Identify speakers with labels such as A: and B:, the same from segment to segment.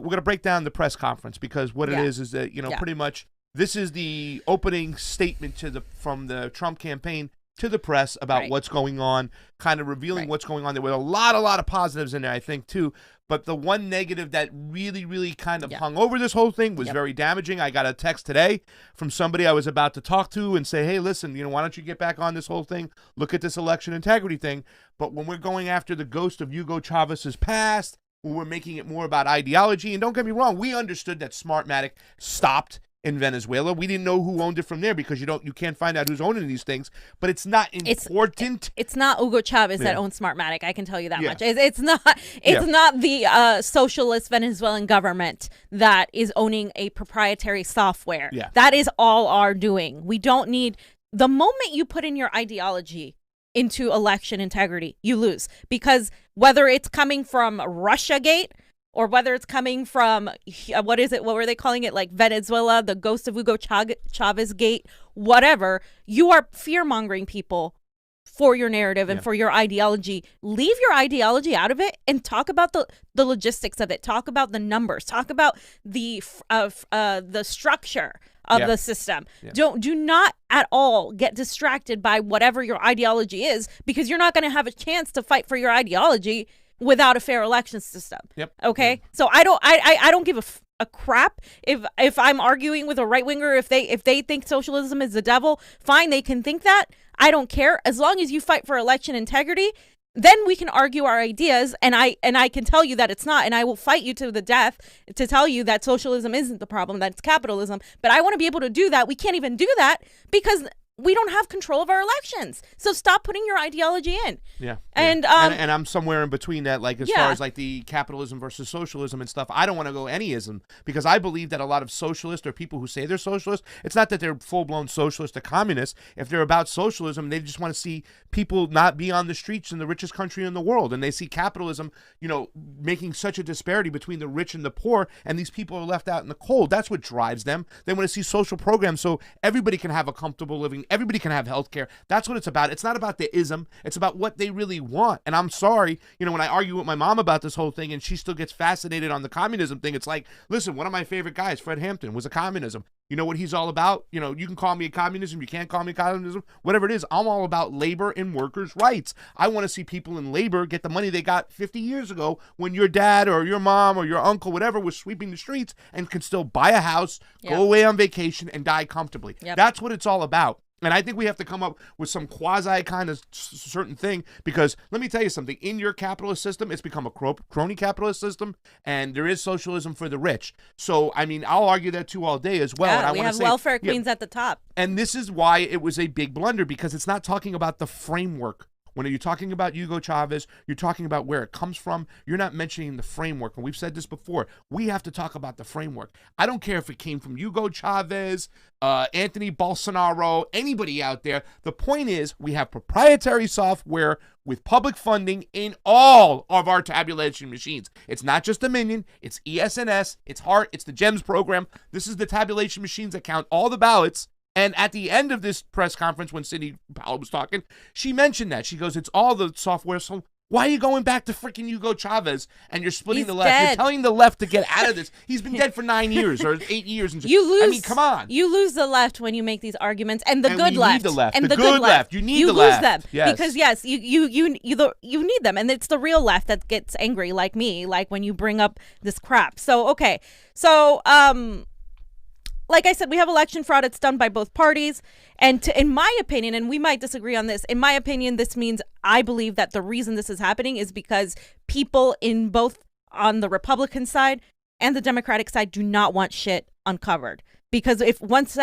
A: gonna break down the press conference, because what it is that pretty much this is the opening statement from the Trump campaign to the press about what's going on, kind of revealing what's going on. There were a lot of positives in there, I think, too. But the one negative that really, really kind of hung over this whole thing was very damaging. I got a text today from somebody I was about to talk to and say, hey, listen, why don't you get back on this whole thing? Look at this election integrity thing. But when we're going after the ghost of Hugo Chavez's past, when we're making it more about ideology, and don't get me wrong, we understood that Smartmatic stopped in Venezuela. We didn't know who owned it from there, because you can't find out who's owning these things. But it's not important.
B: It's not Hugo Chavez that owns Smartmatic. I can tell you that much. It's not the socialist Venezuelan government that is owning a proprietary software. Yeah. That is all our doing. We don't need, the moment you put in your ideology into election integrity, you lose, because whether it's coming from Russiagate, or whether it's coming from, what were they calling it? Like Venezuela, the ghost of Hugo Chavez gate, whatever. You are fear-mongering people for your narrative and for your ideology. Leave your ideology out of it and talk about the logistics of it. Talk about the numbers. Talk about the structure of the system. Do not at all get distracted by whatever your ideology is, because you're not going to have a chance to fight for your ideology without a fair election system. Okay. So I don't give a crap if I'm arguing with a right winger. If they think socialism is the devil, fine, they can think that. I don't care, as long as you fight for election integrity. Then we can argue our ideas, and I can tell you that it's not, and I will fight you to the death to tell you that socialism isn't the problem, that it's capitalism. But I want to be able to do that. We can't even do that because we don't have control of our elections. So stop putting your ideology in. And I'm somewhere in between that, like as far as like the capitalism versus socialism and stuff. I don't want to go anyism, because I believe that a lot of socialists, or people who say they're socialists, it's not that they're full-blown socialist or communists. If they're about socialism, they just want to see people not be on the streets in the richest country in the world. And they see capitalism, making such a disparity between the rich and the poor, and these people are left out in the cold. That's what drives them. They want to see social programs so everybody can have a comfortable living. Everybody can have health care. That's what it's about. It's not about the ism. It's about what they really want. And I'm sorry, when I argue with my mom about this whole thing and she still gets fascinated on the communism thing, it's like, listen, one of my favorite guys, Fred Hampton, was a communism. You know what he's all about? You can call me a communism, you can't call me communism, whatever it is. I'm all about labor and workers' rights. I want to see people in labor get the money they got 50 years ago when your dad or your mom or your uncle, whatever, was sweeping the streets and could still buy a house, go away on vacation, and die comfortably. That's what it's all about. And I think we have to come up with some quasi kind of certain thing, because let me tell you something. In your capitalist system, it's become a crony capitalist system, and there is socialism for the rich. So, I'll argue that too all day as well. Yeah, and we have welfare queens at the top.
A: And this is why it was a big blunder, because it's not talking about the framework. When you're talking about Hugo Chavez, you're talking about where it comes from. You're not mentioning the framework. And we've said this before. We have to talk about the framework. I don't care if it came from Hugo Chavez, Anthony Bolsonaro, anybody out there. The point is, we have proprietary software with public funding in all of our tabulation machines. It's not just Dominion. It's ESNS. It's HART. It's the GEMS program. This is the tabulation machines that count all the ballots. And at the end of this press conference, when Sidney Powell was talking, she mentioned that. She goes, it's all the software. So why are you going back to freaking Hugo Chavez and you're splitting the left?
B: Dead.
A: You're telling the left to get out of this. He's been dead for 9 years or 8 years. And
B: you lose.
A: come on.
B: You lose the left when you make these arguments, and the good left.
A: Need the left.
B: And
A: the good left. You need the left.
B: You lose them.
A: Yes.
B: Because you need them, and it's the real left that gets angry, like me, like when you bring up this crap. So okay, like I said, we have election fraud. It's done by both parties. And in my opinion, and we might disagree on this, in my opinion, this means I believe that the reason this is happening is because people in both on the Republican side and the Democratic side do not want shit uncovered. Because once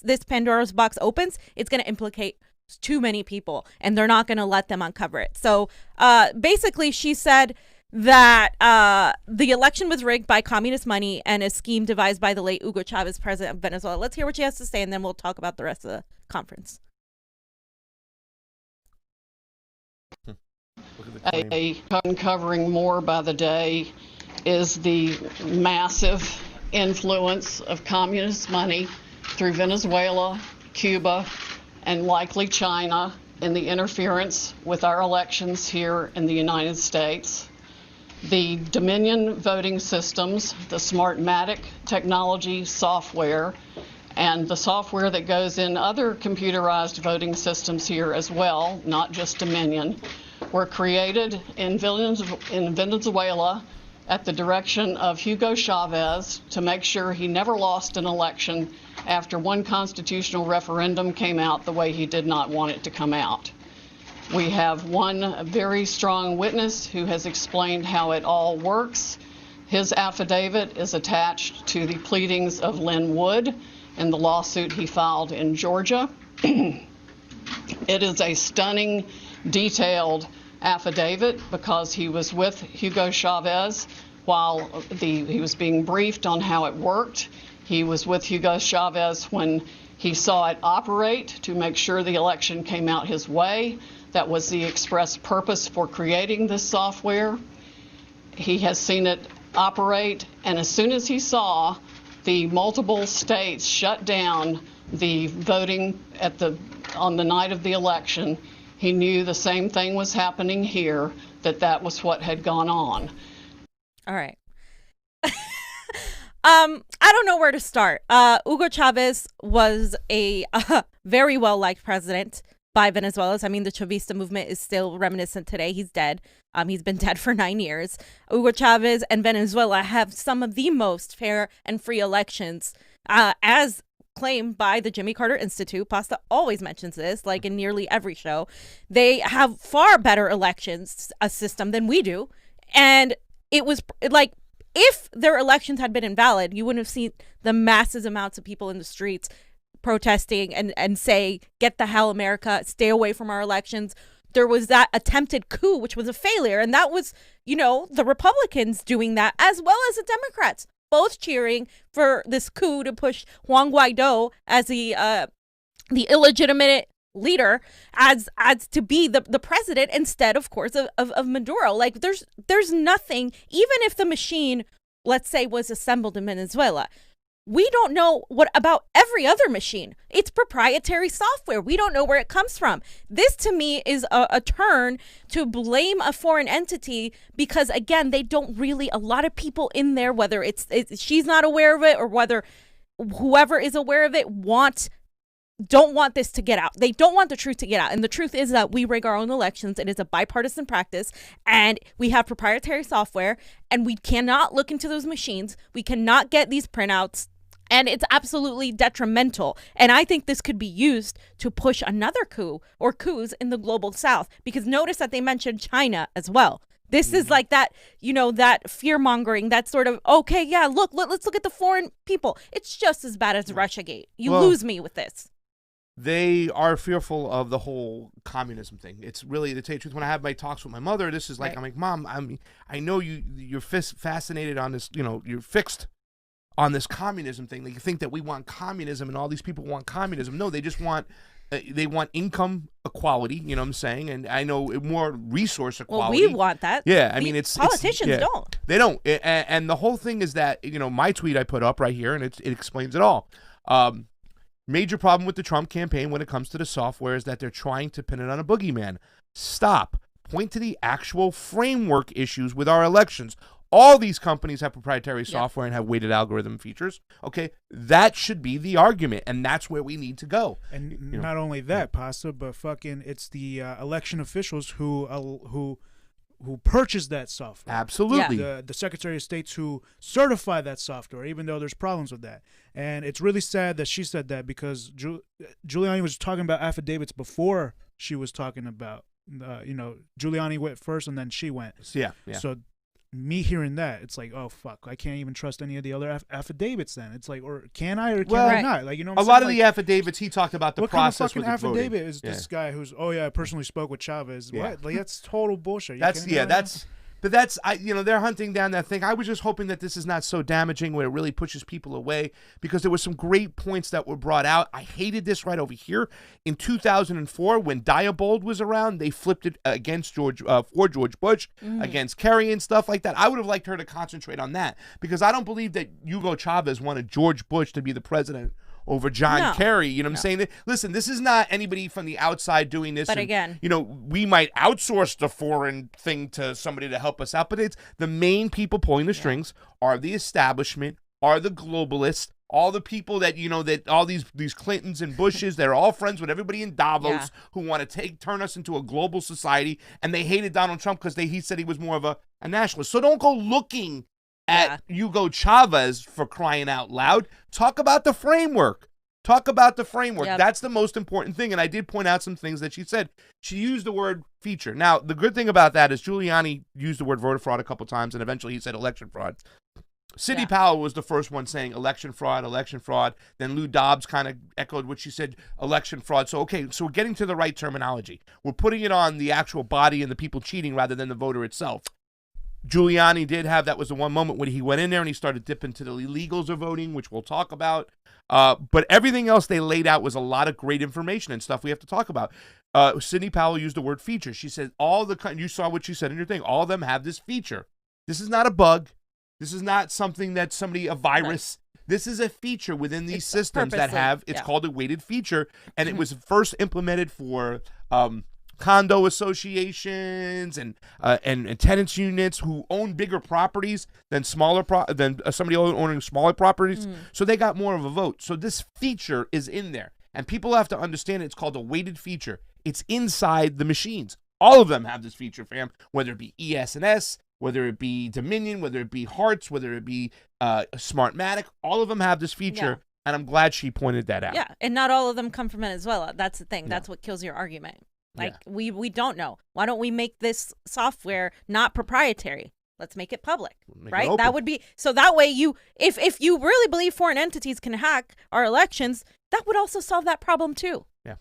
B: this Pandora's box opens, it's going to implicate too many people, and they're not going to let them uncover it. So basically, she said that the election was rigged by communist money and a scheme devised by the late Hugo Chavez, president of Venezuela. Let's hear what she has to say, and then we'll talk about the rest of the conference.
C: Uncovering more by the day is the massive influence of communist money through Venezuela, Cuba, and likely China in the interference with our elections here in the United States. The Dominion voting systems, the Smartmatic technology software, and the software that goes in other computerized voting systems here as well, not just Dominion, were created in Venezuela at the direction of Hugo Chavez to make sure he never lost an election after one constitutional referendum came out the way he did not want it to come out. We have one very strong witness who has explained how it all works. His affidavit is attached to the pleadings of Lynn Wood in the lawsuit he filed in Georgia. It is a stunning, detailed affidavit because he was with Hugo Chavez while he was being briefed on how it worked. He was with Hugo Chavez when he saw it operate to make sure the election came out his way. That was the express purpose for creating this software. He has seen it operate, and as soon as he saw the multiple states shut down the voting on the night of the election, he knew the same thing was happening here, that was what had gone on.
B: All right. I don't know where to start. Hugo Chavez was a very well-liked president by Venezuelans. I mean, the Chavista movement is still reminiscent today. He's dead. He's been dead for 9 years. Hugo Chavez and Venezuela have some of the most fair and free elections, as claimed by the Jimmy Carter Institute. Pasta always mentions this, like in nearly every show. They have far better elections, a system than we do. And it was like, if their elections had been invalid, you wouldn't have seen the massive amounts of people in the streets protesting and say, get the hell, America, stay away from our elections. There was that attempted coup, which was a failure. And that was, the Republicans doing that, as well as the Democrats, both cheering for this coup to push Juan Guaido as the illegitimate leader as to be the president instead, of course, of Maduro. Like, there's nothing, even if the machine, let's say, was assembled in Venezuela, we don't know what about every other machine. It's proprietary software. We don't know where it comes from. This, to me, is a turn to blame a foreign entity because, again, they don't really, a lot of people in there, whether it's she's not aware of it or whether whoever is aware of it don't want this to get out. They don't want the truth to get out. And the truth is that we rig our own elections. It is a bipartisan practice, and we have proprietary software, and we cannot look into those machines. We cannot get these printouts. And it's absolutely detrimental. And I think this could be used to push another coup or coups in the global south. Because notice that they mentioned China as well. This is like that, that fear mongering, that sort of, okay, yeah, let's look at the foreign people. It's just as bad as Russiagate. You lose me with this.
A: They are fearful of the whole communism thing. It's really, to tell you the truth, when I have my talks with my mother, this is like, right. I'm like, Mom, I know you're fascinated on this, you're fixed on this communism thing. Like, you think that we want communism and all these people want communism. No, they just want income equality, you know what I'm saying? And I know more resource equality.
B: Well, we want that.
A: Yeah,
B: politicians don't.
A: They don't. And the whole thing is that, my tweet I put up right here, and it explains it all. Major problem with the Trump campaign when it comes to the software is that they're trying to pin it on a boogeyman. Stop. Point to the actual framework issues with our elections. All these companies have proprietary software and have weighted algorithm features. Okay, that should be the argument, and that's where we need to go.
D: And not only that, Pasta, but fucking it's the election officials who purchased that software.
A: Absolutely.
D: The Secretary of States who certify that software, even though there's problems with that. And it's really sad that she said that because Giuliani was talking about affidavits before she was talking about, Giuliani went first and then she went.
A: Yeah.
D: So me hearing that, it's like, oh fuck, I can't even trust any of the other affidavits. Then it's like, or can I or can I not? Like, what I'm
A: a lot of the affidavits he talked about the process with the voting.
D: What kind of fucking affidavit is this guy who's? Oh yeah, I personally spoke with Chavez.
A: Yeah.
D: What? Like, that's total bullshit.
A: But that's they're hunting down that thing. I was just hoping that this is not so damaging where it really pushes people away, because there were some great points that were brought out. I hated this right over here in 2004 when Diebold was around. They flipped it against for George Bush, against Kerry and stuff like that. I would have liked her to concentrate on that, because I don't believe that Hugo Chavez wanted George Bush to be the president over John Kerry. You know what I'm saying? Listen, this is not anybody from the outside doing this.
B: But again,
A: we might outsource the foreign thing to somebody to help us out, but it's the main people pulling the strings are the establishment, are the globalists, all the people that, that all these Clintons and Bushes, they're all friends with everybody in Davos who want to turn us into a global society, and they hated Donald Trump because he said he was more of a nationalist. So don't go looking at Hugo Chavez, for crying out loud. Talk about the framework. Yep. That's the most important thing. And I did point out some things that she said. She used the word feature. Now, the good thing about that is Giuliani used the word voter fraud a couple times, and eventually he said election fraud. Sidney Powell was the first one saying election fraud. Then Lou Dobbs kind of echoed what she said, election fraud. So we're getting to the right terminology. We're putting it on the actual body and the people cheating rather than the voter itself. Giuliani did have, that was the one moment when he went in there and he started dipping to the illegals of voting, which we'll talk about. But everything else they laid out was a lot of great information and stuff we have to talk about. Sidney Powell used the word feature. She said you saw what she said in your thing. All of them have this feature. This is not a bug. This is not something that a virus. Right. This is a feature within these systems that have, it's called a weighted feature. And it was first implemented for condo associations and tenants units who own bigger properties than somebody owning smaller properties. So they got more of a vote. So this feature is in there. And people have to understand it's called a weighted feature. It's inside the machines. All of them have this feature, fam, whether it be ES&S, whether it be Dominion, whether it be Hearts, whether it be Smartmatic, all of them have this feature, and I'm glad she pointed that out.
B: Yeah, and not all of them come from Venezuela. That's the thing. Yeah. That's what kills your argument. We don't know. Why don't we make this software not proprietary? Let's make it public, right? That would be, so that way if you really believe foreign entities can hack our elections, that would also solve that problem too.
A: Yeah.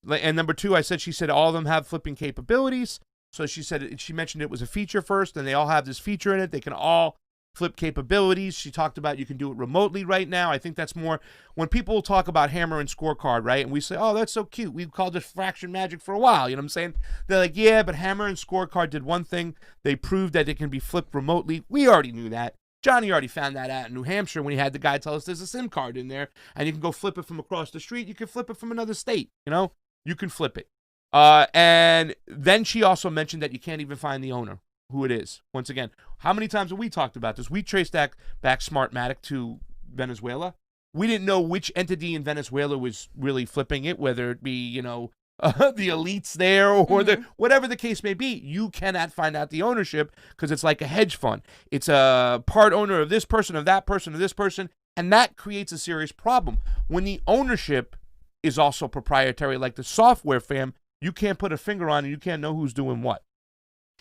A: And number two, she said all of them have flipping capabilities. So she mentioned it was a feature first, and they all have this feature in it. They can all flip capabilities. She talked about you can do it remotely right now. I think that's more when people talk about hammer and scorecard, right? And we say, oh, that's so cute. We've called it fraction magic for a while. You know what I'm saying? They're like, yeah, but hammer and scorecard did one thing. They proved that it can be flipped remotely. We already knew that. Johnny already found that out in New Hampshire when he had the guy tell us there's a SIM card in there, and you can go flip it from across the street. You can flip it from another state. You can flip it. And then she also mentioned that you can't even find the owner, who it is. Once again, how many times have we talked about this? We traced back Smartmatic to Venezuela. We didn't know which entity in Venezuela was really flipping it, whether it be, the elites there or whatever the case may be. You cannot find out the ownership because it's like a hedge fund. It's a part owner of this person, of that person, of this person, and that creates a serious problem. When the ownership is also proprietary, like the software, fam, you can't put a finger on it. You can't know who's doing what.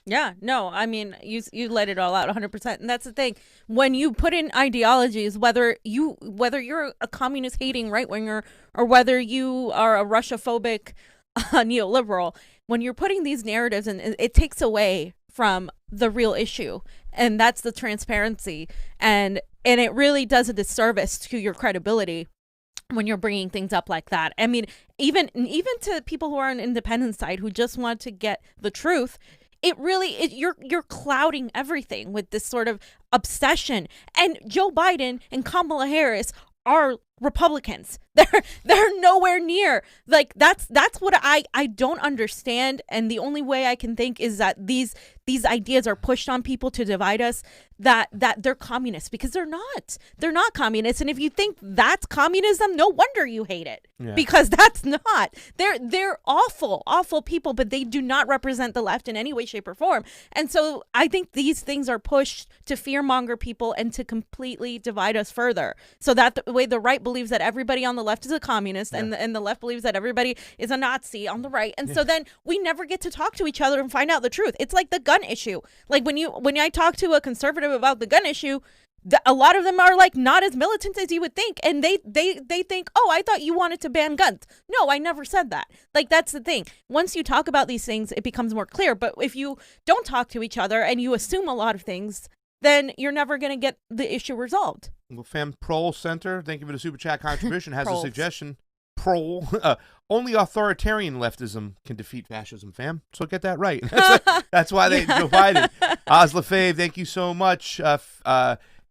B: Yeah, no, I mean, you let it all out 100%. And that's the thing. When you put in ideologies, whether you're a communist hating right winger or whether you are a Russia-phobic neoliberal, when you're putting these narratives in, it takes away from the real issue. And that's the transparency. And it really does a disservice to your credibility when you're bringing things up like that. I mean, even to people who are on the independent side who just want to get the truth, you're clouding everything with this sort of obsession. And Joe Biden and Kamala Harris are Republicans. They're nowhere near. Like that's what I don't understand. And the only way I can think is that these ideas are pushed on people to divide us, that they're communists, because they're not. They're not communists. And if you think that's communism, no wonder you hate it. Yeah. Because that's not. They're awful people, but they do not represent the left in any way, shape, or form. And so I think these things are pushed to fearmonger people and to completely divide us further. So that the way the right believes that everybody on the left is a communist, and the left believes that everybody is a Nazi on the right. And so then we never get to talk to each other and find out the truth. It's like the gun issue. Like when I talk to a conservative about the gun issue, a lot of them are like not as militant as you would think, and they think, oh, I thought you wanted to ban guns. No, I never said that. Like, that's the thing. Once you talk about these things, it becomes more clear. But if you don't talk to each other and you assume a lot of things, then you're never going to get the issue resolved.
A: Well, fam, Prol Center, thank you for the super chat contribution, has a suggestion. Prol, only authoritarian leftism can defeat fascism, fam. So get that right. That's why Joe Biden. Oz LaFave, thank you so much.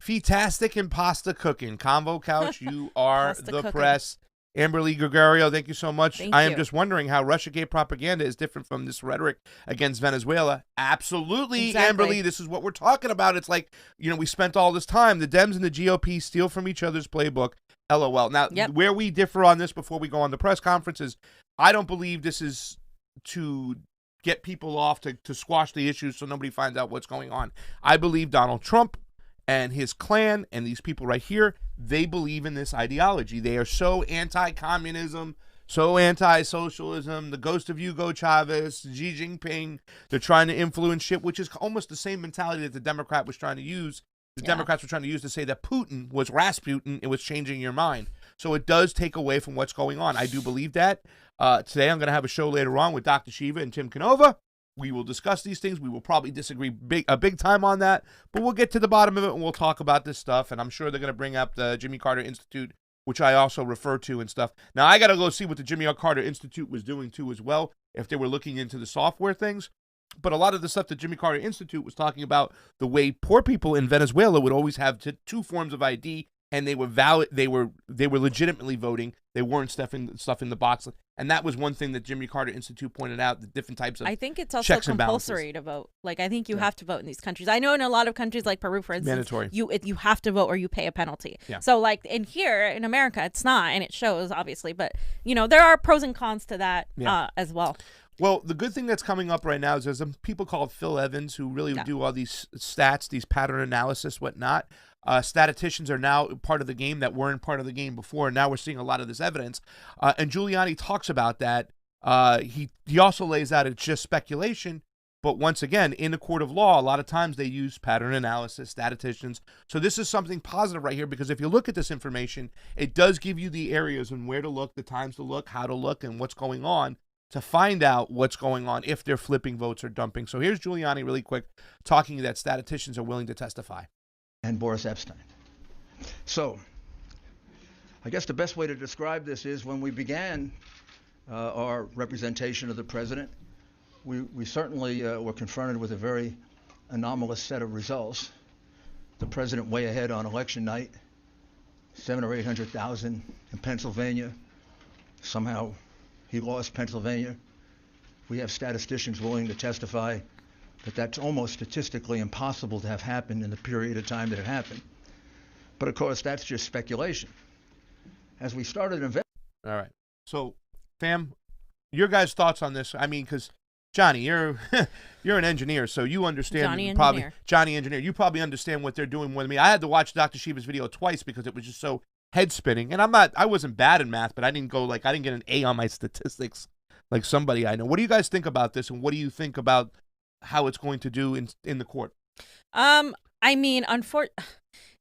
A: Fantastic and pasta cooking. Convo Couch, you are
B: Pasta
A: the
B: cooking.
A: press. Amberly Gregorio, thank you so much.
B: Thank
A: I am
B: you.
A: just wondering how Russiagate propaganda is different from this rhetoric against Venezuela. Absolutely,
B: Exactly.
A: Amberly, this is what we're talking about. It's like, we spent all this time. The Dems and the GOP steal from each other's playbook. LOL. Now, where we differ on this before we go on the press conferences, I don't believe this is to get people off to squash the issues so nobody finds out what's going on. I believe Donald Trump and his clan and these people right here, they believe in this ideology. They are so anti-communism, so anti-socialism. The ghost of Hugo Chavez, Xi Jinping, they're trying to influence shit, which is almost the same mentality that the Democrat was trying to use. The Democrats were trying to use to say that Putin was Rasputin. It was changing your mind. So it does take away from what's going on. I do believe that. Today I'm going to have a show later on with Dr. Shiva and Tim Canova. We will discuss these things. We will probably disagree big time on that, but we'll get to the bottom of it and we'll talk about this stuff. And I'm sure they're going to bring up the Jimmy Carter Institute, which I also refer to and stuff. Now, I got to go see what the Jimmy Carter Institute was doing too as well, if they were looking into the software things. But a lot of the stuff that Jimmy Carter Institute was talking about, the way poor people in Venezuela would always have two forms of ID, and they were valid. They were legitimately voting. They weren't stuffing stuff in the box. And that was one thing that Jimmy Carter Institute pointed out, the different types of
B: I think it's also
A: checks and balances.
B: compulsory to vote. Like, I think you have to vote in these countries. I know in a lot of countries like Peru, for instance,
A: mandatory.
B: You have to vote or you pay a penalty.
A: Yeah.
B: So, like, in here, in America, it's not, and it shows, obviously. But, there are pros and cons to that as well.
A: Well, the good thing that's coming up right now is there's some people called Phil Evans who really do all these stats, these pattern analysis, whatnot. Statisticians are now part of the game that weren't part of the game before, and now we're seeing a lot of this evidence. And Giuliani talks about that. He also lays out it's just speculation, but once again, in the court of law, a lot of times they use pattern analysis, statisticians. So this is something positive right here, because if you look at this information, it does give you the areas and where to look, the times to look, how to look, and what's going on to find out what's going on if they're flipping votes or dumping. So here's Giuliani really quick talking that statisticians are willing to testify.
E: And Boris Epstein. So I guess the best way to describe this is when we began our representation of the president, we certainly were confronted with a very anomalous set of results. The president way ahead on election night, 700,000 or 800,000 in Pennsylvania. Somehow he lost Pennsylvania. We have statisticians willing to testify that that's almost statistically impossible to have happened in the period of time that it happened. But of course, that's just speculation. As we started investigating.
A: All right. So, fam, your guys' thoughts on this? I mean, because Johnny, you're an engineer, so you understand. Johnny Engineer. You probably understand what they're doing more than me. I had to watch Dr. Shiva's video twice because it was just so head spinning. And I wasn't bad in math, but I didn't get an A on my statistics like somebody I know. What do you guys think about this, and what do you think about how it's going to do in the court?
B: I mean,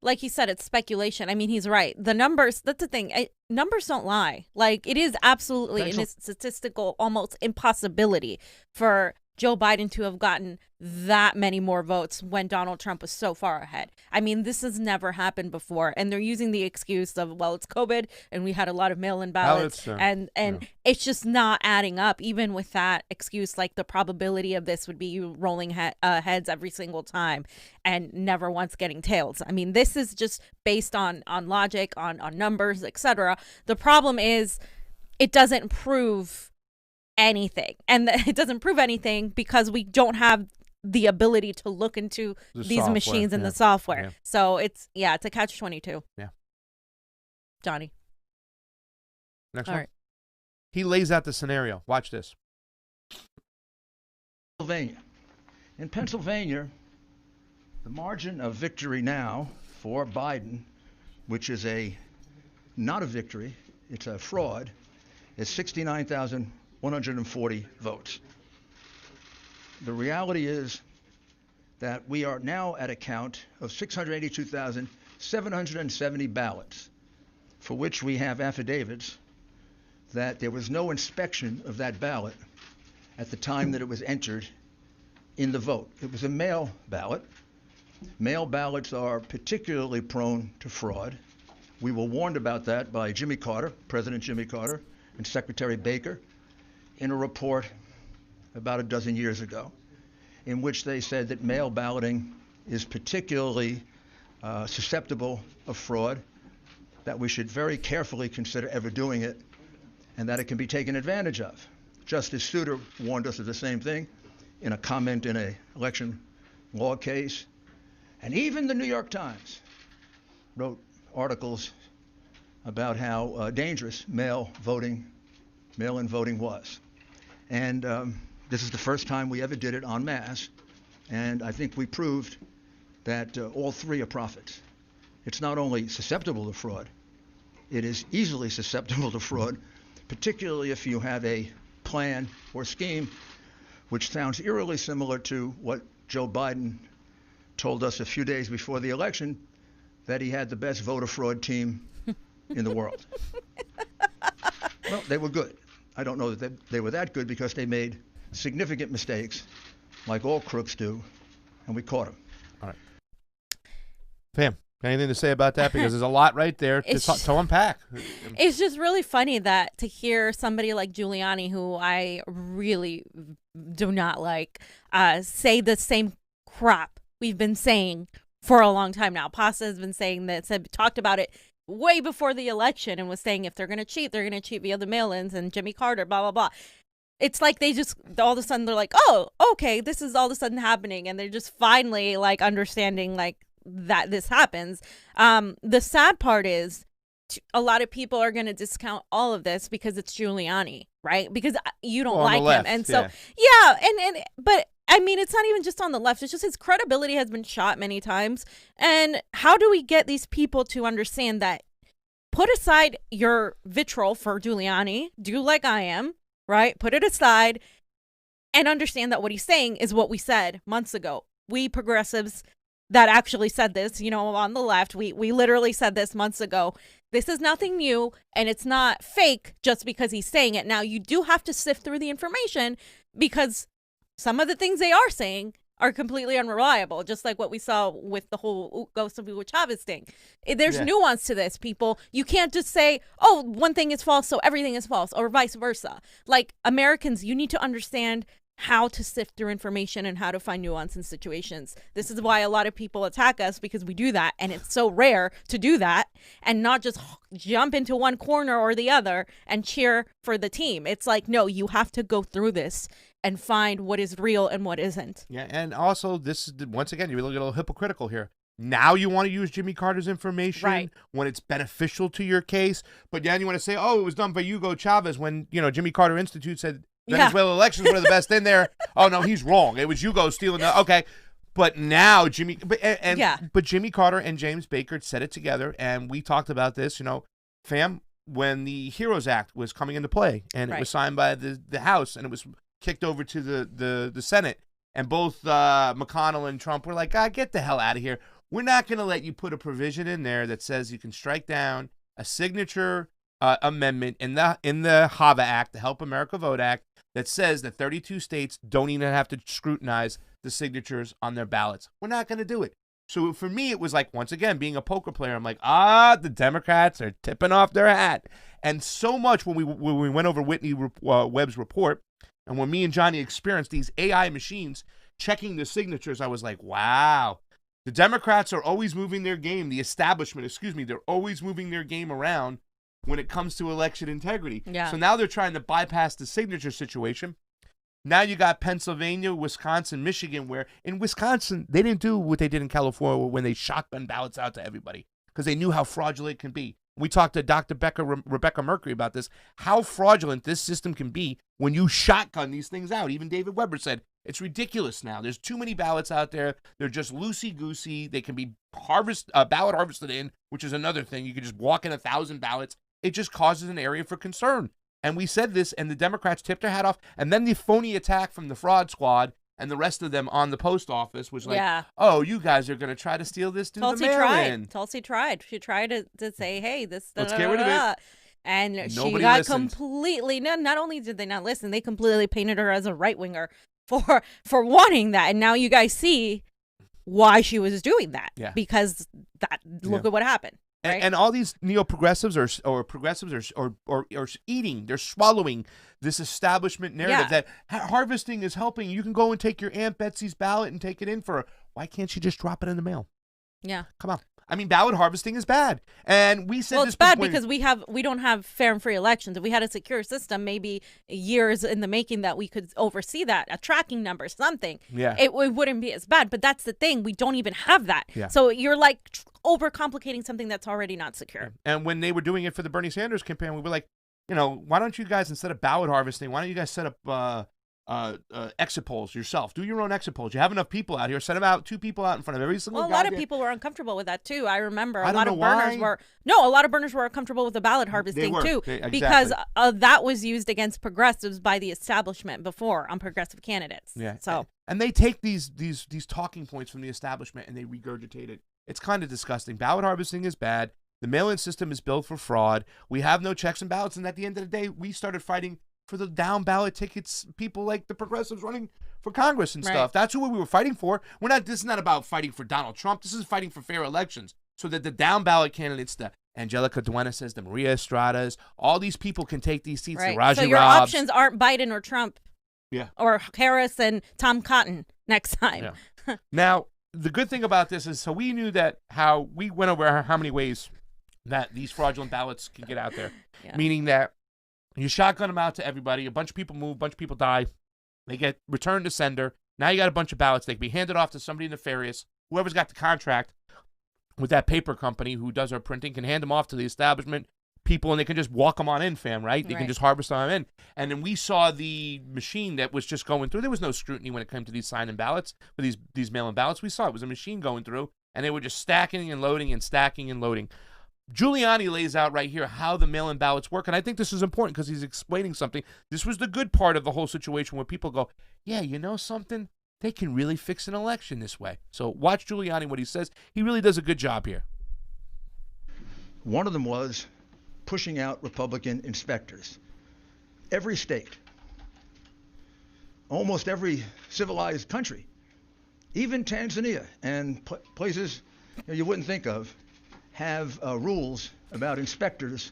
B: like he said, it's speculation. I mean, he's right. The numbers, that's the thing. Numbers don't lie. Like, it is absolutely a statistical almost impossibility for Joe Biden to have gotten that many more votes when Donald Trump was so far ahead. I mean, this has never happened before. And they're using the excuse of, well, it's COVID and we had a lot of mail-in ballots. And it's just not adding up. Even with that excuse, like, the probability of this would be you rolling heads every single time and never once getting tails. I mean, this is just based on logic, on numbers, etc. The problem is it doesn't prove anything, and it doesn't prove anything because we don't have the ability to look into these machines and the software. So it's a catch-22.
A: Yeah.
B: Johnny.
A: Next one. Right. He lays out the scenario. Watch this.
E: In Pennsylvania, the margin of victory now for Biden, which is not a victory, it's a fraud, is 69,140 votes. The reality is that we are now at a count of 682,770 ballots, for which we have affidavits that there was no inspection of that ballot at the time that it was entered in the vote. It was a mail ballot. Mail ballots are particularly prone to fraud. We were warned about that by Jimmy Carter, President Jimmy Carter, and Secretary Baker in a report about a dozen years ago, in which they said that mail balloting is particularly susceptible of fraud, that we should very carefully consider ever doing it, and that it can be taken advantage of. Justice Souter warned us of the same thing in a comment in an election law case. And even the New York Times wrote articles about how dangerous mail-in voting was. And this is the first time we ever did it en masse, and I think we proved that all three are prophets. It's not only susceptible to fraud, it is easily susceptible to fraud, particularly if you have a plan or scheme which sounds eerily similar to what Joe Biden told us a few days before the election, that he had the best voter fraud team in the world. Well, they were good. I don't know that they were that good because they made significant mistakes, like all crooks do, and we caught them.
A: All right. Pam, anything to say about that? Because there's a lot right there to unpack.
B: It's just really funny that to hear somebody like Giuliani, who I really do not like, say the same crap we've been saying for a long time now. Pasta has been saying that, talked about it way before the election and was saying if they're going to cheat, they're going to cheat via the mail-ins and Jimmy Carter, blah, blah, blah. It's like they just, all of a sudden, they're like, oh, okay, this is all of a sudden happening. And they're just finally, like, understanding, like, that this happens. The sad part is a lot of people are going to discount all of this because it's Giuliani, right? Because you don't like him. And so, but I mean, it's not even just on the left. It's just his credibility has been shot many times. And how do we get these people to understand that? Put aside your vitriol for Giuliani, do like I am, right? Put it aside and understand that what he's saying is what we said months ago. We progressives that actually said this, on the left, we literally said this months ago. This is nothing new, and it's not fake just because he's saying it. Now, you do have to sift through the information because some of the things they are saying are completely unreliable, just like what we saw with the whole ghost of Hugo Chavez thing. There's nuance to this, people. You can't just say, oh, one thing is false, so everything is false, or vice versa. Like, Americans, you need to understand how to sift through information and how to find nuance in situations. This is why a lot of people attack us, because we do that, and it's so rare to do that and not just jump into one corner or the other and cheer for the team. It's like, no, you have to go through this and find what is real and what isn't.
A: Yeah, and also this is, once again, you're a little hypocritical here. Now you want to use Jimmy Carter's information when it's beneficial to your case, but then you want to say, oh, it was done by Hugo Chavez when, Jimmy Carter Institute said Venezuela elections were the best in there. Oh, no, he's wrong. It was Hugo stealing the, okay. But now but Jimmy Carter and James Baker said it together, and we talked about this, fam, when the HEROES Act was coming into play, and it was signed by the House, and it was kicked over to the Senate, and both McConnell and Trump were like, get the hell out of here. We're not going to let you put a provision in there that says you can strike down a signature amendment in the HAVA Act, the Help America Vote Act, that says that 32 states don't even have to scrutinize the signatures on their ballots. We're not going to do it. So for me, it was like, once again, being a poker player, I'm like, the Democrats are tipping off their hat. And so much when we went over Whitney Webb's report, and when me and Johnny experienced these AI machines checking the signatures, I was like, wow. The Democrats are always moving their game. The establishment, they're always moving their game around when it comes to election integrity. Yeah. So now they're trying to bypass the signature situation. Now you got Pennsylvania, Wisconsin, Michigan, where in Wisconsin, they didn't do what they did in California when they shotgun ballots out to everybody because they knew how fraudulent it can be. We talked to Dr. Rebecca Mercury about this, how fraudulent this system can be when you shotgun these things out. Even David Weber said, it's ridiculous now. There's too many ballots out there. They're just loosey-goosey. They can be ballot harvested in, which is another thing. You can just walk in 1,000 ballots. It just causes an area for concern. And we said this, and the Democrats tipped their hat off. And then the phony attack from the fraud squad and the rest of them on the post office was like, oh, you guys are going to try to steal this through the mail-in.
B: Tulsi tried. She tried to say, hey, this...
A: Let's get rid of it.
B: And
A: nobody
B: she got
A: listened.
B: completely... Not only did they not listen, they completely painted her as a right-winger for wanting that. And now you guys see why she was doing that. Yeah. Because look at what happened. Right?
A: And all these neo-progressives or progressives are eating, they're swallowing this establishment narrative that harvesting is helping. You can go and take your Aunt Betsy's ballot and take it in for her. Why can't she just drop it in the mail?
B: Yeah.
A: Come on. I mean, ballot harvesting is bad. And we said
B: it's bad because we don't have fair and free elections. If we had a secure system, maybe years in the making that we could oversee that, a tracking number, something, it wouldn't be as bad. But that's the thing. We don't even have that. Yeah. So you're like overcomplicating something that's already not secure.
A: And when they were doing it for the Bernie Sanders campaign, we were like, why don't you guys, instead of ballot harvesting, why don't you guys set up exit polls yourself? Do your own exit polls. You have enough people out here. Send them out, 2 people out in front of every single.
B: Well, a lot of people were uncomfortable with that too. I remember a lot of burners were uncomfortable with the ballot harvesting too, because that was used against progressives by the establishment before on progressive candidates.
A: Yeah.
B: So
A: and they take these talking points from the establishment and they regurgitate it. It's kind of disgusting. Ballot harvesting is bad. The mail-in system is built for fraud. We have no checks and ballots, and at the end of the day, we started fighting for the down ballot tickets, people like the progressives running for Congress and stuff. That's who we were fighting for. This is not about fighting for Donald Trump. This is fighting for fair elections so that the down ballot candidates, the Angelica Duenas, the Maria Estradas, all these people can take these seats. The Raji
B: so your
A: Robs.
B: options aren't Biden or Trump.
A: Yeah.
B: Or Harris and Tom Cotton next time.
A: Yeah. Now, the good thing about this is, so we knew that how we went over how many ways that these fraudulent ballots can get out there, meaning that you shotgun them out to everybody. A bunch of people move, a bunch of people die. They get returned to sender. Now you got a bunch of ballots. They can be handed off to somebody nefarious. Whoever's got the contract with that paper company who does our printing can hand them off to the establishment people, and they can just walk them on in, fam, right? They can just harvest them in. And then we saw the machine that was just going through. There was no scrutiny when it came to these sign-in ballots, for these mail-in ballots. We saw it was a machine going through, and they were just stacking and loading and stacking and loading. Giuliani lays out right here how the mail-in ballots work, and I think this is important because he's explaining something. This was the good part of the whole situation where people go, yeah, you know something? They can really fix an election this way. So watch Giuliani, what he says. He really does a good job here.
E: One of them was pushing out Republican inspectors. Every state, almost every civilized country, even Tanzania and places you wouldn't think of, have rules about inspectors,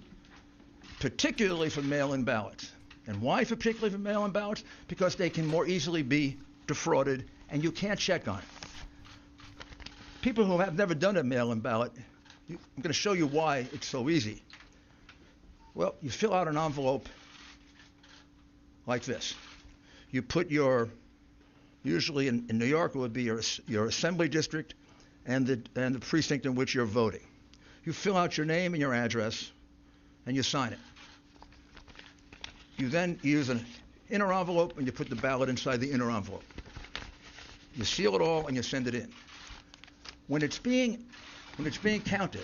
E: particularly for mail-in ballots. And why particularly for mail-in ballots? Because they can more easily be defrauded, and you can't check on it. People who have never done a mail-in ballot, I'm going to show you why it's so easy. Well, you fill out an envelope like this. You put usually in New York it would be your assembly district and the precinct in which you're voting. You fill out your name and your address, and you sign it. You then use an inner envelope, and you put the ballot inside the inner envelope. You seal it all, and you send it in. When it's being counted,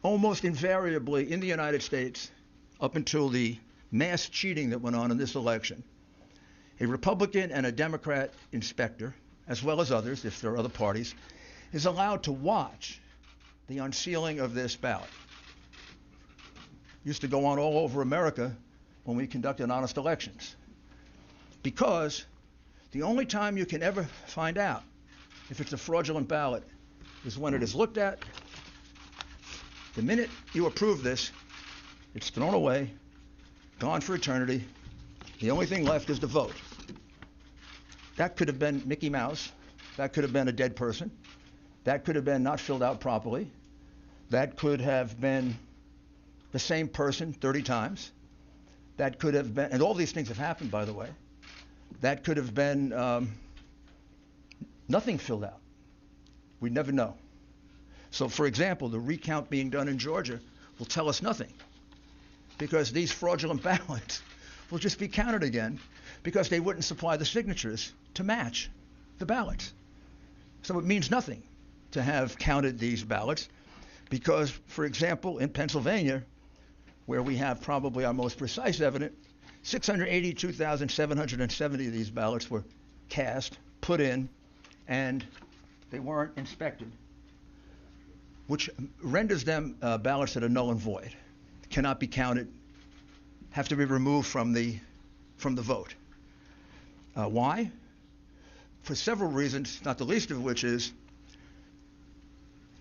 E: almost invariably in the United States, up until the mass cheating that went on in this election, a Republican and a Democrat inspector, as well as others, if there are other parties, is allowed to watch the unsealing of this ballot. Used to go on all over America when we conducted honest elections. Because the only time you can ever find out if it's a fraudulent ballot is when it is looked at. The minute you approve this, it's thrown away, gone for eternity. The only thing left is the vote. That could have been Mickey Mouse. That could have been a dead person. That could have been not filled out properly. That could have been the same person 30 times. That could have been, and all these things have happened, by the way. That could have been nothing filled out. We never know. So, for example, the recount being done in Georgia will tell us nothing, because these fraudulent ballots will just be counted again because they wouldn't supply the signatures to match the ballots. So it means nothing to have counted these ballots because, for example, in Pennsylvania, where we have probably our most precise evidence, 682,770 of these ballots were cast, put in, and they weren't inspected, which renders them ballots that are null and void, cannot be counted, have to be removed from the vote. Why? For several reasons, not the least of which is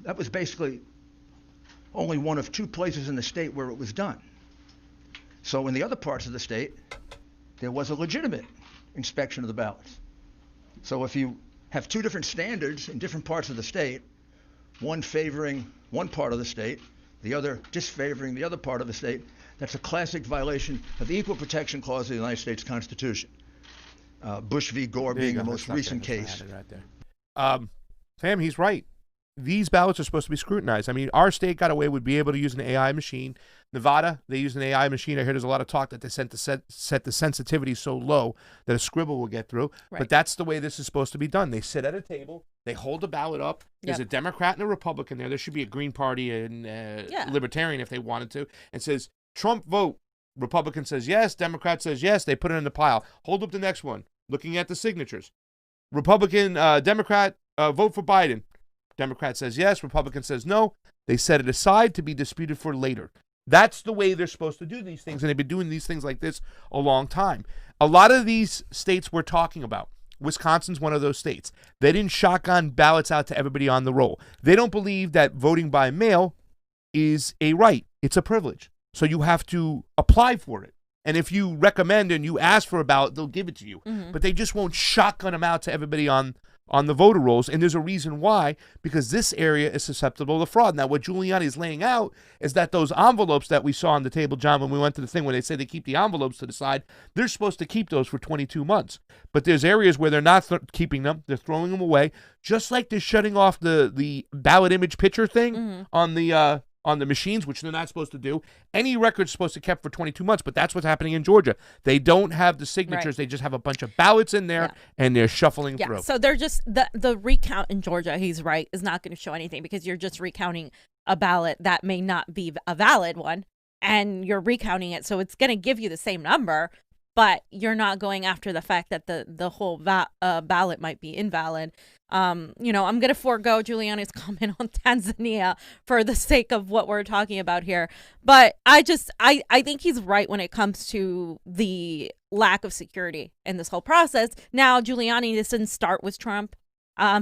E: that was basically only one of 2 places in the state where it was done. So in the other parts of the state, there was a legitimate inspection of the ballots. So if you have 2 different standards in different parts of the state, one favoring one part of the state, the other disfavoring the other part of the state. That's a classic violation of the Equal Protection Clause of the United States Constitution. Bush v. Gore being the most recent case.
A: Right there. Sam, he's right. These ballots are supposed to be scrutinized. I mean, our state got away with being able to use an AI machine. Nevada, they use an AI machine. I heard there's a lot of talk that they set the sensitivity so low that a scribble will get through. Right. But that's the way this is supposed to be done. They sit at a table. They hold the ballot up. There's a Democrat and a Republican there. There should be a Green Party and Libertarian if they wanted to. And says, Trump vote. Republican says yes. Democrat says yes. They put it in the pile. Hold up the next one. Looking at the signatures. Republican, Democrat, vote for Biden. Democrat says yes. Republican says no. They set it aside to be disputed for later. That's the way they're supposed to do these things, and they've been doing these things like this a long time. A lot of these states we're talking about, Wisconsin's one of those states. They didn't shotgun ballots out to everybody on the roll. They don't believe that voting by mail is a right. It's a privilege. So you have to apply for it. And if you recommend and you ask for a ballot, they'll give it to you. Mm-hmm. But they just won't shotgun them out to everybody on the voter rolls. And there's a reason why, because this area is susceptible to fraud. Now, what Giuliani is laying out is that those envelopes that we saw on the table, John, when we went to the thing where they say they keep the envelopes to the side, they're supposed to keep those for 22 months. But there's areas where they're not keeping them. They're throwing them away, just like they're shutting off the ballot image picture thing on the machines, which they're not supposed to do. Any record's supposed to be kept for 22 months, but that's what's happening in Georgia. They don't have the signatures. Right. They just have a bunch of ballots in there, and they're shuffling through.
B: So they're just, the recount in Georgia, he's right, is not going to show anything because you're just recounting a ballot that may not be a valid one, and you're recounting it, so it's going to give you the same number, but you're not going after the fact that the whole ballot might be invalid. I'm going to forego Giuliani's comment on Tanzania for the sake of what we're talking about here. But I think he's right when it comes to the lack of security in this whole process. Now, Giuliani, this didn't start with Trump.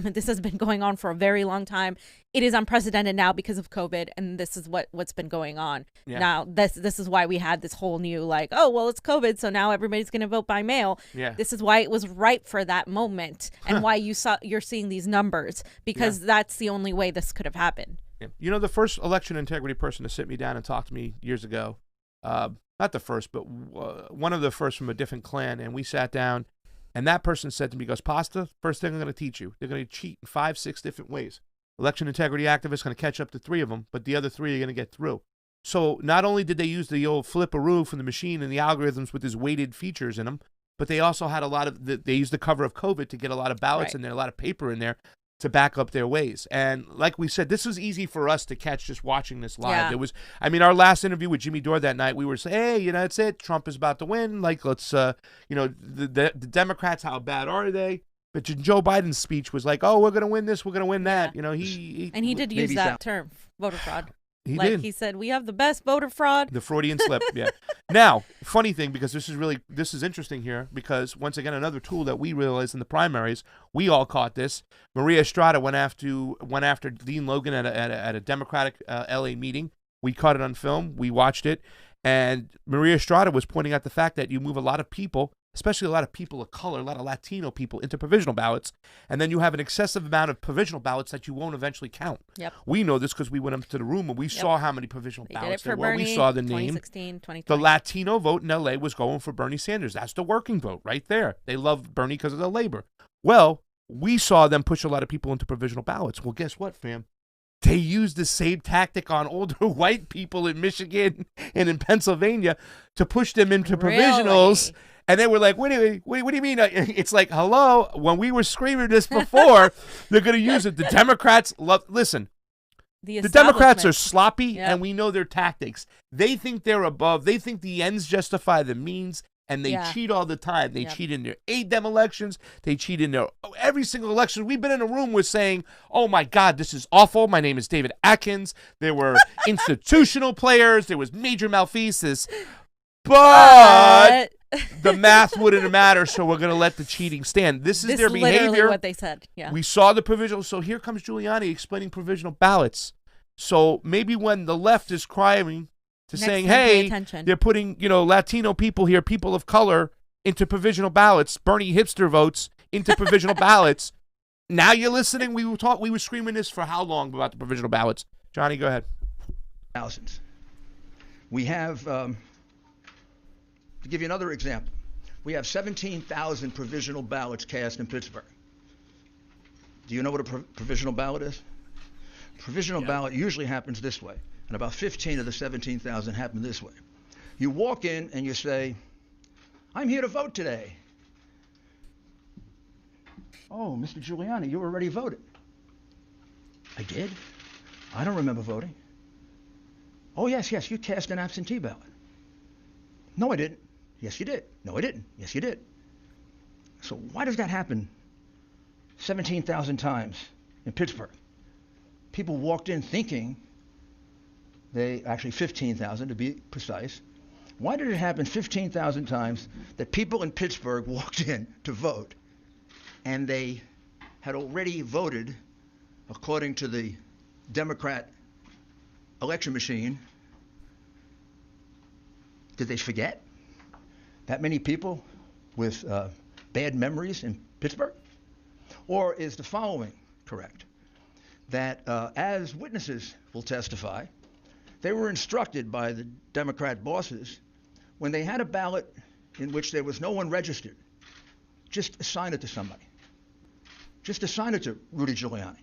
B: This has been going on for a very long time. It is unprecedented now because of COVID, and this is what's been going on. Yeah. Now, this is why we had this whole new it's COVID, so now everybody's going to vote by mail. Yeah. This is why it was ripe for that moment, and why you're seeing these numbers, because that's the only way this could have happened.
A: Yeah. The first election integrity person to sit me down and talk to me years ago, not the first, but one of the first from a different clan, and we sat down. And that person said to me, goes, Pasta, first thing I'm going to teach you, they're going to cheat in 5-6 different ways. Election integrity activists going to catch up to 3 of them, but the other 3 are going to get through. So not only did they use the old flip-a-roo from the machine and the algorithms with these weighted features in them, but they also had they used the cover of COVID to get a lot of ballots in there, a lot of paper in there to back up their ways. And like we said, this was easy for us to catch just watching this live. Yeah. There was, our last interview with Jimmy Dore that night, we were saying, hey, that's it. Trump is about to win. Let's, the Democrats, how bad are they? But Joe Biden's speech was like, oh, we're going to win this. We're going to win that.
B: He did use that term, voter fraud.
A: He did.
B: He said, we have the best voter fraud.
A: The Freudian slip, yeah. Now, funny thing, because this is interesting here, because once again, another tool that we realized in the primaries, we all caught this. Maria Estrada went after Dean Logan at a Democratic LA meeting. We caught it on film. We watched it. And Maria Estrada was pointing out the fact that you move a lot of people, especially a lot of people of color, a lot of Latino people, into provisional ballots, and then you have an excessive amount of provisional ballots that you won't eventually count. Yep. We know this because we went up to the room and we saw how many provisional ballots there were. We saw the name.
B: 2016, 2020.
A: The Latino vote in L.A. was going for Bernie Sanders. That's the working vote right there. They love Bernie because of the labor. Well, we saw them push a lot of people into provisional ballots. Well, guess what, fam? They used the same tactic on older white people in Michigan and in Pennsylvania to push them into provisionals. And they were like, what do you mean? It's like, hello, when we were screaming this before, they're going to use it. The Democrats listen, the Democrats are sloppy, and we know their tactics. They think they're above. They think the ends justify the means, and they cheat all the time. They cheat in their ADEM elections. They cheat in their every single election. We've been in a room with saying, oh, my God, this is awful. My name is David Atkins. There were institutional players. There was major malfeasance. But the math wouldn't matter, so we're going to let the cheating stand. This is their behavior.
B: Literally what they said. Yeah.
A: We saw the provisional. So here comes Giuliani explaining provisional ballots. So maybe when the left is crying to saying, hey, they're putting, Latino people here, people of color, into provisional ballots, Bernie hipster votes into provisional ballots, Now you're listening. We were screaming this for how long about the provisional ballots? Johnny, go ahead.
E: Thousands. We have, to give you another example, we have 17,000 provisional ballots cast in Pittsburgh. Do you know what a provisional ballot is? Provisional ballot usually happens this way, and about 15 of the 17,000 happen this way. You walk in and you say, I'm here to vote today. Oh, Mr. Giuliani, you already voted. I did? I don't remember voting. Oh, yes, you cast an absentee ballot. No, I didn't. Yes, you did. No, I didn't. Yes, you did. So why does that happen 17,000 times in Pittsburgh? People walked in thinking actually 15,000 to be precise. Why did it happen 15,000 times that people in Pittsburgh walked in to vote and they had already voted according to the Democrat election machine? Did they forget? That many people with bad memories in Pittsburgh? Or is the following correct? That as witnesses will testify, they were instructed by the Democrat bosses when they had a ballot in which there was no one registered, just assign it to somebody. Just assign it to Rudy Giuliani.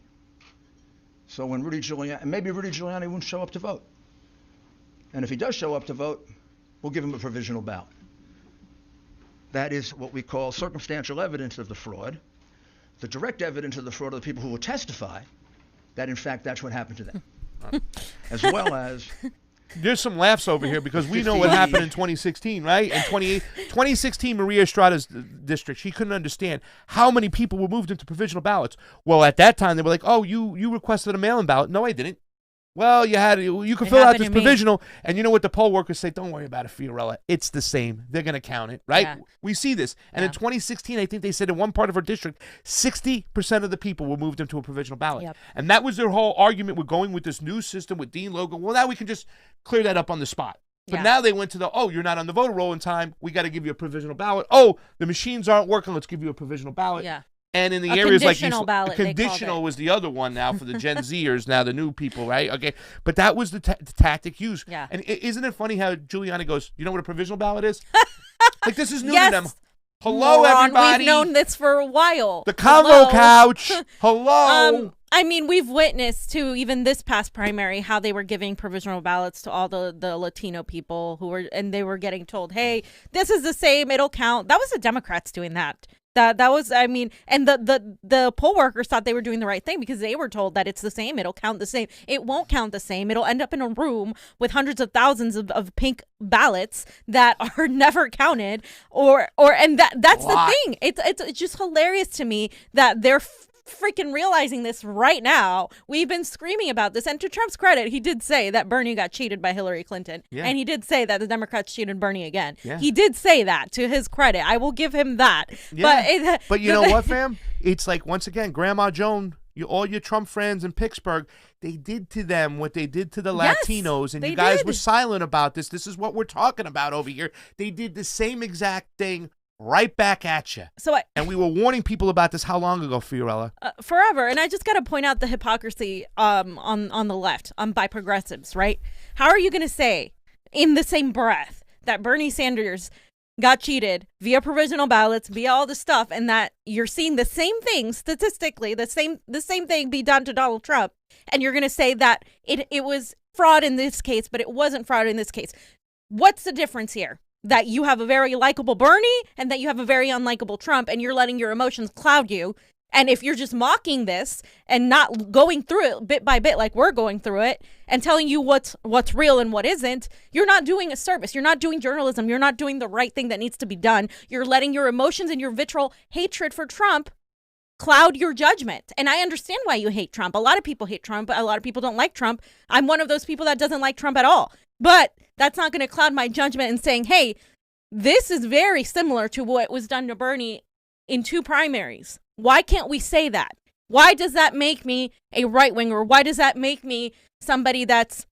E: So when maybe Rudy Giuliani won't show up to vote. And if he does show up to vote, we'll give him a provisional ballot. That is what we call circumstantial evidence of the fraud. The direct evidence of the fraud are the people who will testify that, in fact, that's what happened to them. As well as...
A: There's some laughs over here because we know what happened in 2016, right? In 2016, Maria Estrada's district, she couldn't understand how many people were moved into provisional ballots. Well, at that time, they were like, oh, you requested a mail-in ballot. No, I didn't. Well, you could fill out this provisional, and you know what the poll workers say? Don't worry about it, Fiorella. It's the same. They're going to count it, right? Yeah. We see this. And in 2016, I think they said in one part of our district, 60% of the people were moved into a provisional ballot. Yep. And that was their whole argument with going with this new system with Dean Logan. Well, now we can just clear that up on the spot. But now they went to you're not on the voter roll in time. We got to give you a provisional ballot. Oh, the machines aren't working. Let's give you a provisional ballot. Yeah. And in the areas like conditional was the other one now for the Gen Zers, now the new people, right? Okay, but that was the tactic used. Yeah. And isn't it funny how Giuliani goes, you know what a provisional ballot is? Like, this is new to them. Hello, everybody.
B: We've known this for a while.
A: The Convo Couch. Hello.
B: I mean, we've witnessed, too, even this past primary, how they were giving provisional ballots to all the Latino people and they were getting told, hey, this is the same, it'll count. That was the Democrats doing that. That was, I mean, and the poll workers thought they were doing the right thing because they were told that it's the same. It'll count the same. It won't count the same. It'll end up in a room with hundreds of thousands of pink ballots that are never counted. And that's the thing. It's just hilarious to me that they're freaking realizing this right now. We've been screaming about this, and to Trump's credit, he did say that Bernie got cheated by Hillary Clinton, and he did say that the Democrats cheated Bernie again. He did say that, to his credit. I will give him that.
A: But you know what, fam? It's like, once again, Grandma Joan, all your Trump friends in Pittsburgh, they did to them what they did to the Latinos, and you guys were silent about this. This is what we're talking about over here. They did the same exact thing right back at you. And we were warning people about this how long ago, Fiorella?
B: Forever. And I just got to point out the hypocrisy on the left, by progressives, right? How are you going to say in the same breath that Bernie Sanders got cheated via provisional ballots, via all this stuff, and that you're seeing the same thing statistically, the same thing be done to Donald Trump, and you're going to say that it was fraud in this case, but it wasn't fraud in this case? What's the difference here? That you have a very likable Bernie and that you have a very unlikable Trump, and you're letting your emotions cloud you. And if you're just mocking this and not going through it bit by bit like we're going through it and telling you what's real and what isn't, you're not doing a service. You're not doing journalism. You're not doing the right thing that needs to be done. You're letting your emotions and your vitriol hatred for Trump cloud your judgment. And I understand why you hate Trump. A lot of people hate Trump. A lot of people don't like Trump. I'm one of those people that doesn't like Trump at all. But that's not going to cloud my judgment in saying, hey, this is very similar to what was done to Bernie in 2 primaries. Why can't we say that? Why does that make me a right-winger? Why does that make me somebody that's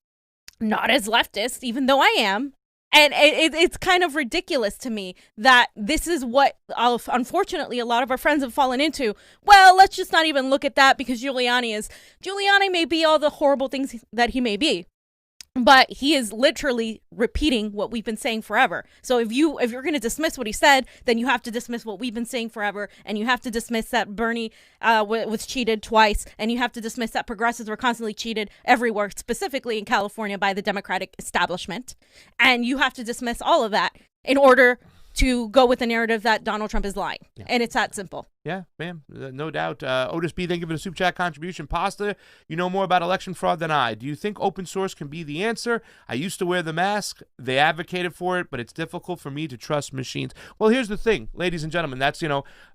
B: not as leftist, even though I am, And it's kind of ridiculous to me that this is what, unfortunately, a lot of our friends have fallen into. Well, let's just not even look at that because Giuliani may be all the horrible things that he may be. But he is literally repeating what we've been saying forever. So if you're going to dismiss what he said, then you have to dismiss what we've been saying forever, and you have to dismiss that Bernie was cheated twice, and you have to dismiss that progressives were constantly cheated everywhere, specifically in California by the Democratic establishment, and you have to dismiss all of that in order to go with the narrative that Donald Trump is lying. Yeah. And it's that simple.
A: Yeah, ma'am. No doubt. Otis B, thank you for the super chat contribution. Pasta, you know more about election fraud than I. Do you think open source can be the answer? I used to wear the mask. They advocated for it, but it's difficult for me to trust machines. Well, here's the thing, ladies and gentlemen. That's,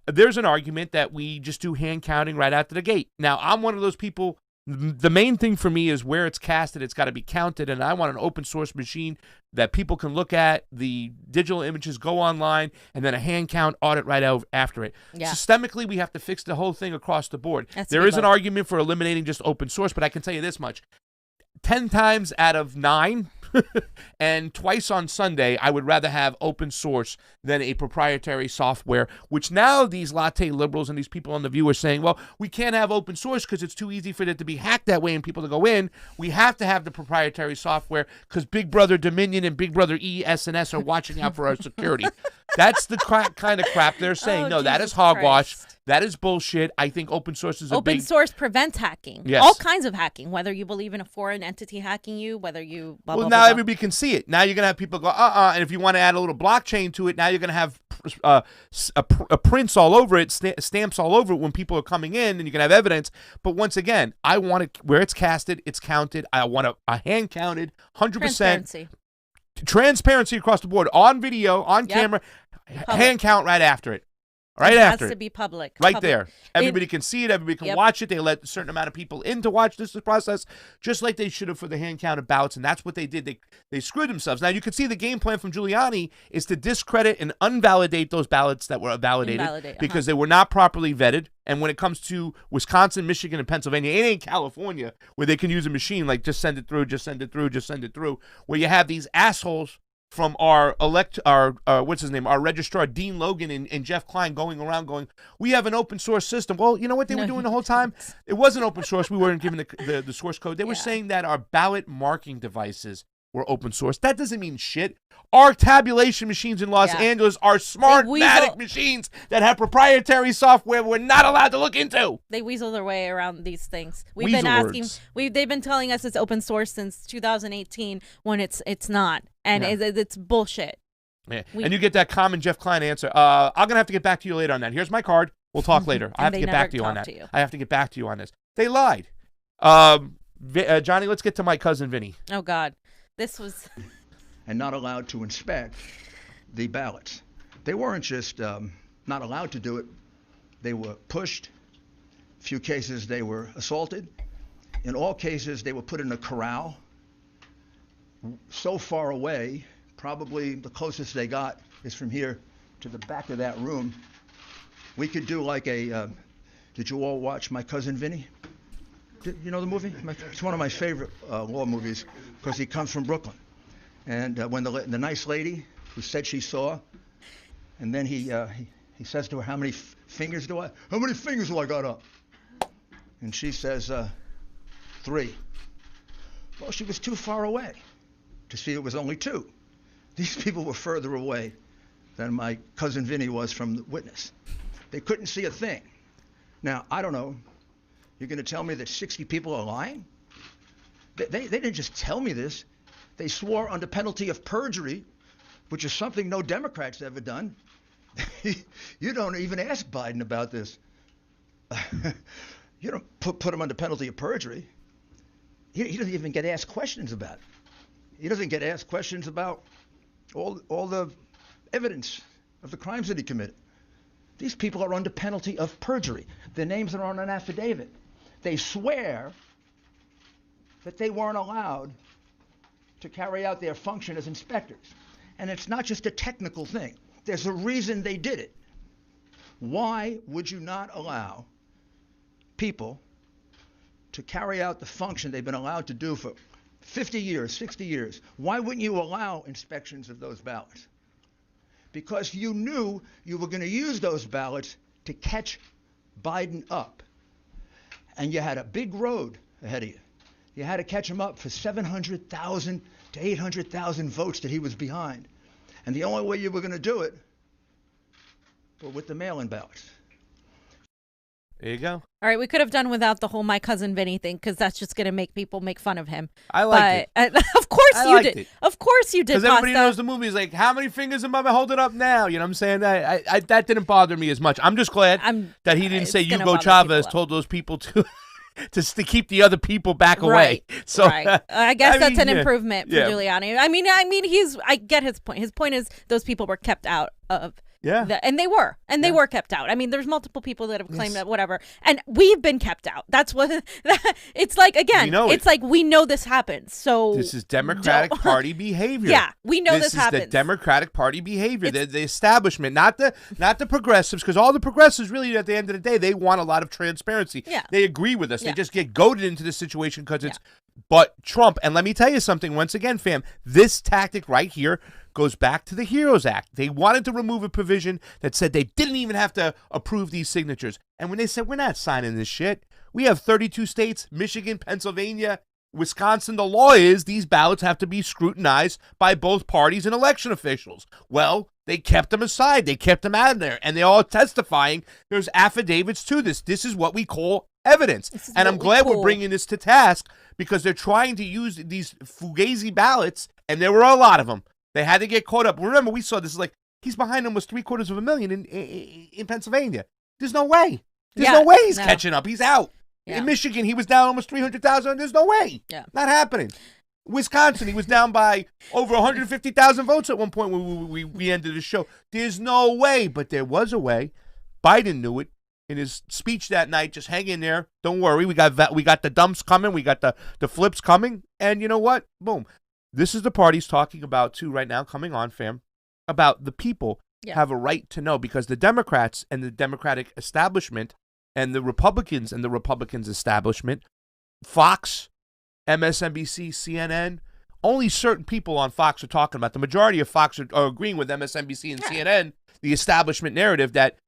A: there's an argument that we just do hand counting right out the gate. Now, I'm one of those people. The main thing for me is where it's casted, it's got to be counted, and I want an open source machine that people can look at, the digital images go online, and then a hand count audit right out after it. Yeah. Systemically, we have to fix the whole thing across the board. There is an argument for eliminating just open source, but I can tell you this much. 10 times out of 9 and twice on Sunday, I would rather have open source than a proprietary software, which now these latte liberals and these people on The View are saying, well, we can't have open source because it's too easy for it to be hacked that way and people to go in. We have to have the proprietary software because Big Brother Dominion and Big Brother ES&S are watching out for our security. That's the kind of crap they're saying. No, that is hogwash. Christ. That is bullshit. I think open source is
B: open source prevents hacking.
A: Yes.
B: All kinds of hacking, whether you believe in a foreign entity hacking you, whether you blah,
A: well,
B: blah,
A: now
B: blah,
A: everybody can see it. Now you're going to have people go, and if you want to add a little blockchain to it, now you're going to have prints all over it, stamps all over it when people are coming in, and you can have evidence. But once again, I want it where it's casted, it's counted. I want a hand counted, 100%. Transparency across the board, on video, on camera, hand count right after it. Right after
B: it has to be public.
A: There. Everybody can see it. Everybody can watch it. They let a certain amount of people in to watch this process, just like they should have for the hand counted ballots. And that's what they did. They screwed themselves. Now, you can see the game plan from Giuliani is to discredit and unvalidate those ballots that were validated because they were not properly vetted. And when it comes to Wisconsin, Michigan, and Pennsylvania, it ain't California where they can use a machine like just send it through, just send it through, just send it through, where you have these assholes from our registrar, Dean Logan and Jeff Klein going around going, we have an open source system. Well, you know what they were doing the whole time? It wasn't open source. We weren't given the source code. They were saying that our ballot marking devices were open source. That doesn't mean shit. Our tabulation machines in Los Angeles are Smartmatic machines that have proprietary software we're not allowed to look into.
B: They weasel their way around these things.
A: They've
B: been telling us it's open source since 2018 when it's not. And it's bullshit.
A: Yeah. And you get that common Jeff Klein answer. I'm going to have to get back to you later on that. Here's my card. We'll talk later. I have to get back to you on that. I have to get back to you on this. They lied. Johnny, let's get to my cousin Vinny.
B: Oh, God. This was...
E: and not allowed to inspect the ballots. They weren't just not allowed to do it. They were pushed. A few cases they were assaulted. In all cases, they were put in a corral so far away, probably the closest they got is from here to the back of that room. We could do like did you all watch My Cousin Vinny? You know the movie? It's one of my favorite law movies because he comes from Brooklyn. And when the nice lady who said she saw, and then he says to her, how many fingers do I got up? And she says, 3. Well, she was too far away to see it was only 2. These people were further away than my cousin Vinny was from the witness. They couldn't see a thing. Now, I don't know. You're going to tell me that 60 people are lying? They didn't just tell me this. They swore under penalty of perjury, which is something no Democrat's ever done. You don't even ask Biden about this. You don't put him under penalty of perjury. He doesn't even get asked questions about it. He doesn't get asked questions about all the evidence of the crimes that he committed. These people are under penalty of perjury. Their names are on an affidavit. They swear that they weren't allowed to carry out their function as inspectors. And it's not just a technical thing. There's a reason they did it. Why would you not allow people to carry out the function they've been allowed to do for 50 years, 60 years. Why wouldn't you allow inspections of those ballots? Because you knew you were going to use those ballots to catch Biden up. And you had a big road ahead of you. You had to catch him up for 700,000 to 800,000 votes that he was behind. And the only way you were going to do it was with the mail-in ballots.
A: There you go.
B: All right, we could have done without the whole my cousin Vinny thing because that's just going to make people make fun of him.
A: I liked
B: it. Of course you did. Of course you did.
A: Because everybody knows the movie is like, how many fingers am I holding up now? You know what I'm saying? I that didn't bother me as much. I'm just glad that he didn't say Hugo Chavez told those people to to keep the other people back away. So
B: I guess that's an improvement for Giuliani. I mean, I get his point. His point is those people were kept out of. Yeah. And they were kept out. I mean, there's multiple people that have claimed that whatever. And we've been kept out. That's what it's like. Again, it's like we know this happens. So
A: this is Democratic Party behavior.
B: Yeah, we know this happens.
A: This is the Democratic Party behavior. The establishment, not the progressives, because all the progressives really at the end of the day, they want a lot of transparency.
B: Yeah.
A: They agree with us. They just get goaded into this situation because it's but Trump. And let me tell you something once again, fam, this tactic right here goes back to the HEROES Act. They wanted to remove a provision that said they didn't even have to approve these signatures. And when they said, we're not signing this shit, we have 32 states, Michigan, Pennsylvania, Wisconsin. The law is these ballots have to be scrutinized by both parties and election officials. Well, they kept them aside. They kept them out of there. And they're all testifying. There's affidavits to this. This is what we call evidence. And I'm glad we're bringing this to task because they're trying to use these fugazi ballots, and there were a lot of them. They had to get caught up. Remember, we saw this like he's behind almost 750,000 in Pennsylvania. There's no way. There's no way he's catching up. He's out. Yeah. In Michigan, he was down almost 300,000. There's no way. Yeah. Not happening. Wisconsin, he was down by over 150,000 votes at one point when we ended the show. There's no way, but there was a way. Biden knew it in his speech that night. Just hang in there. Don't worry. We got the dumps coming. We got the flips coming. And you know what? Boom. This is the party's talking about, too, right now, coming on, fam, about the people have a right to know because the Democrats and the Democratic establishment and the Republicans and the Republicans establishment, Fox, MSNBC, CNN, only certain people on Fox are talking about. The majority of Fox are agreeing with MSNBC and CNN, the establishment narrative that,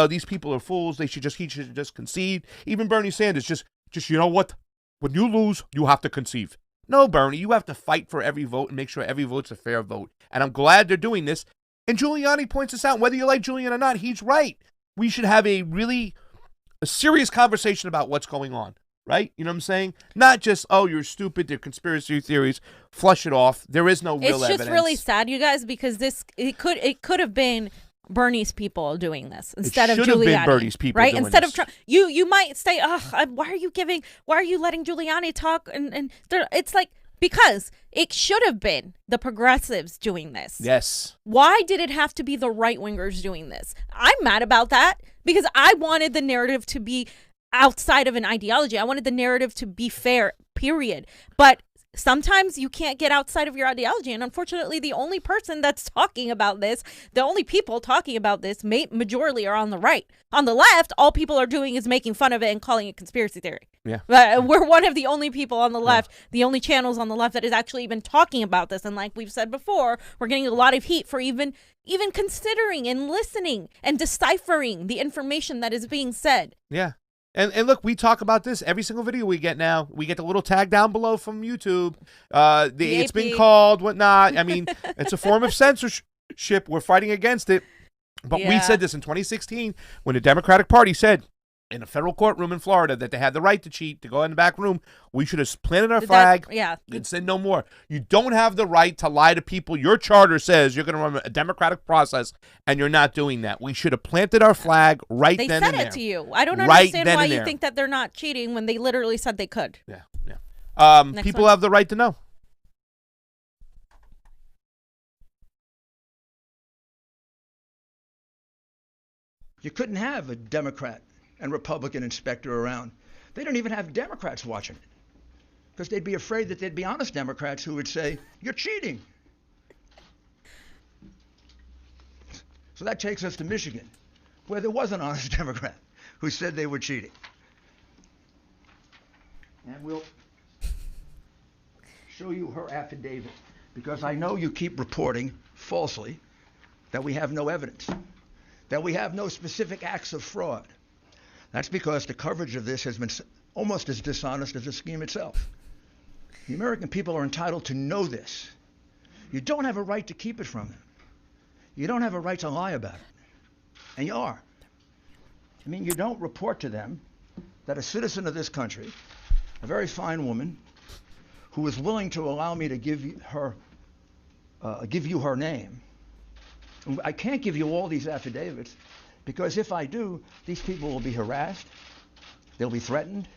A: these people are fools. He should just concede. Even Bernie Sanders, just you know what? When you lose, you have to concede. No, Bernie, you have to fight for every vote and make sure every vote's a fair vote. And I'm glad they're doing this. And Giuliani points this out. Whether you like Giuliani or not, he's right. We should have a serious conversation about what's going on, right? You know what I'm saying? Not just, you're stupid, they're conspiracy theories, flush it off. There is no real evidence.
B: It's just really sad, you guys, because it could have been Bernie's people doing this instead of Giuliani. It should have been Bernie's people doing instead this. Of Trump. You might say, why are you letting Giuliani talk? And it's like, because it should have been the progressives doing this.
A: Yes.
B: Why did it have to be the right-wingers doing this? I'm mad about that because I wanted the narrative to be outside of an ideology. I wanted the narrative to be fair, period. But sometimes you can't get outside of your ideology. And unfortunately, the only person that's talking about this, the only people talking about this, majorly are on the right. On the left, all people are doing is making fun of it and calling it conspiracy theory.
A: Yeah.
B: But we're one of the only people on the left, the only channels on the left that is actually even talking about this. And like we've said before, we're getting a lot of heat for even considering and listening and deciphering the information that is being said.
A: Yeah. And look, we talk about this every single video we get now. We get the little tag down below from YouTube. It's been called, whatnot. I mean, it's a form of censorship. We're fighting against it. But we said this in 2016 when the Democratic Party said in a federal courtroom in Florida that they had the right to cheat, to go in the back room. We should have planted our flag and said no more. You don't have the right to lie to people. Your charter says you're going to run a democratic process, and you're not doing that. We should have planted our flag then and there.
B: They said it to you. I don't understand why you think that they're not cheating when they literally said they could.
A: Yeah. People have the right to know.
E: You couldn't have a Democrat and Republican inspector around. They don't even have Democrats watching it because they'd be afraid that there'd be honest Democrats who would say, you're cheating. So that takes us to Michigan, where there was an honest Democrat who said they were cheating. And we'll show you her affidavit, because I know you keep reporting falsely that we have no evidence, that we have no specific acts of fraud. That's because the coverage of this has been almost as dishonest as the scheme itself. The American people are entitled to know this. You don't have a right to keep it from them. You don't have a right to lie about it. And you are. I mean, you don't report to them that a citizen of this country, a very fine woman, who is willing to allow me to give you her name. I can't give you all these affidavits, because if I do, these people will be harassed, they'll be threatened,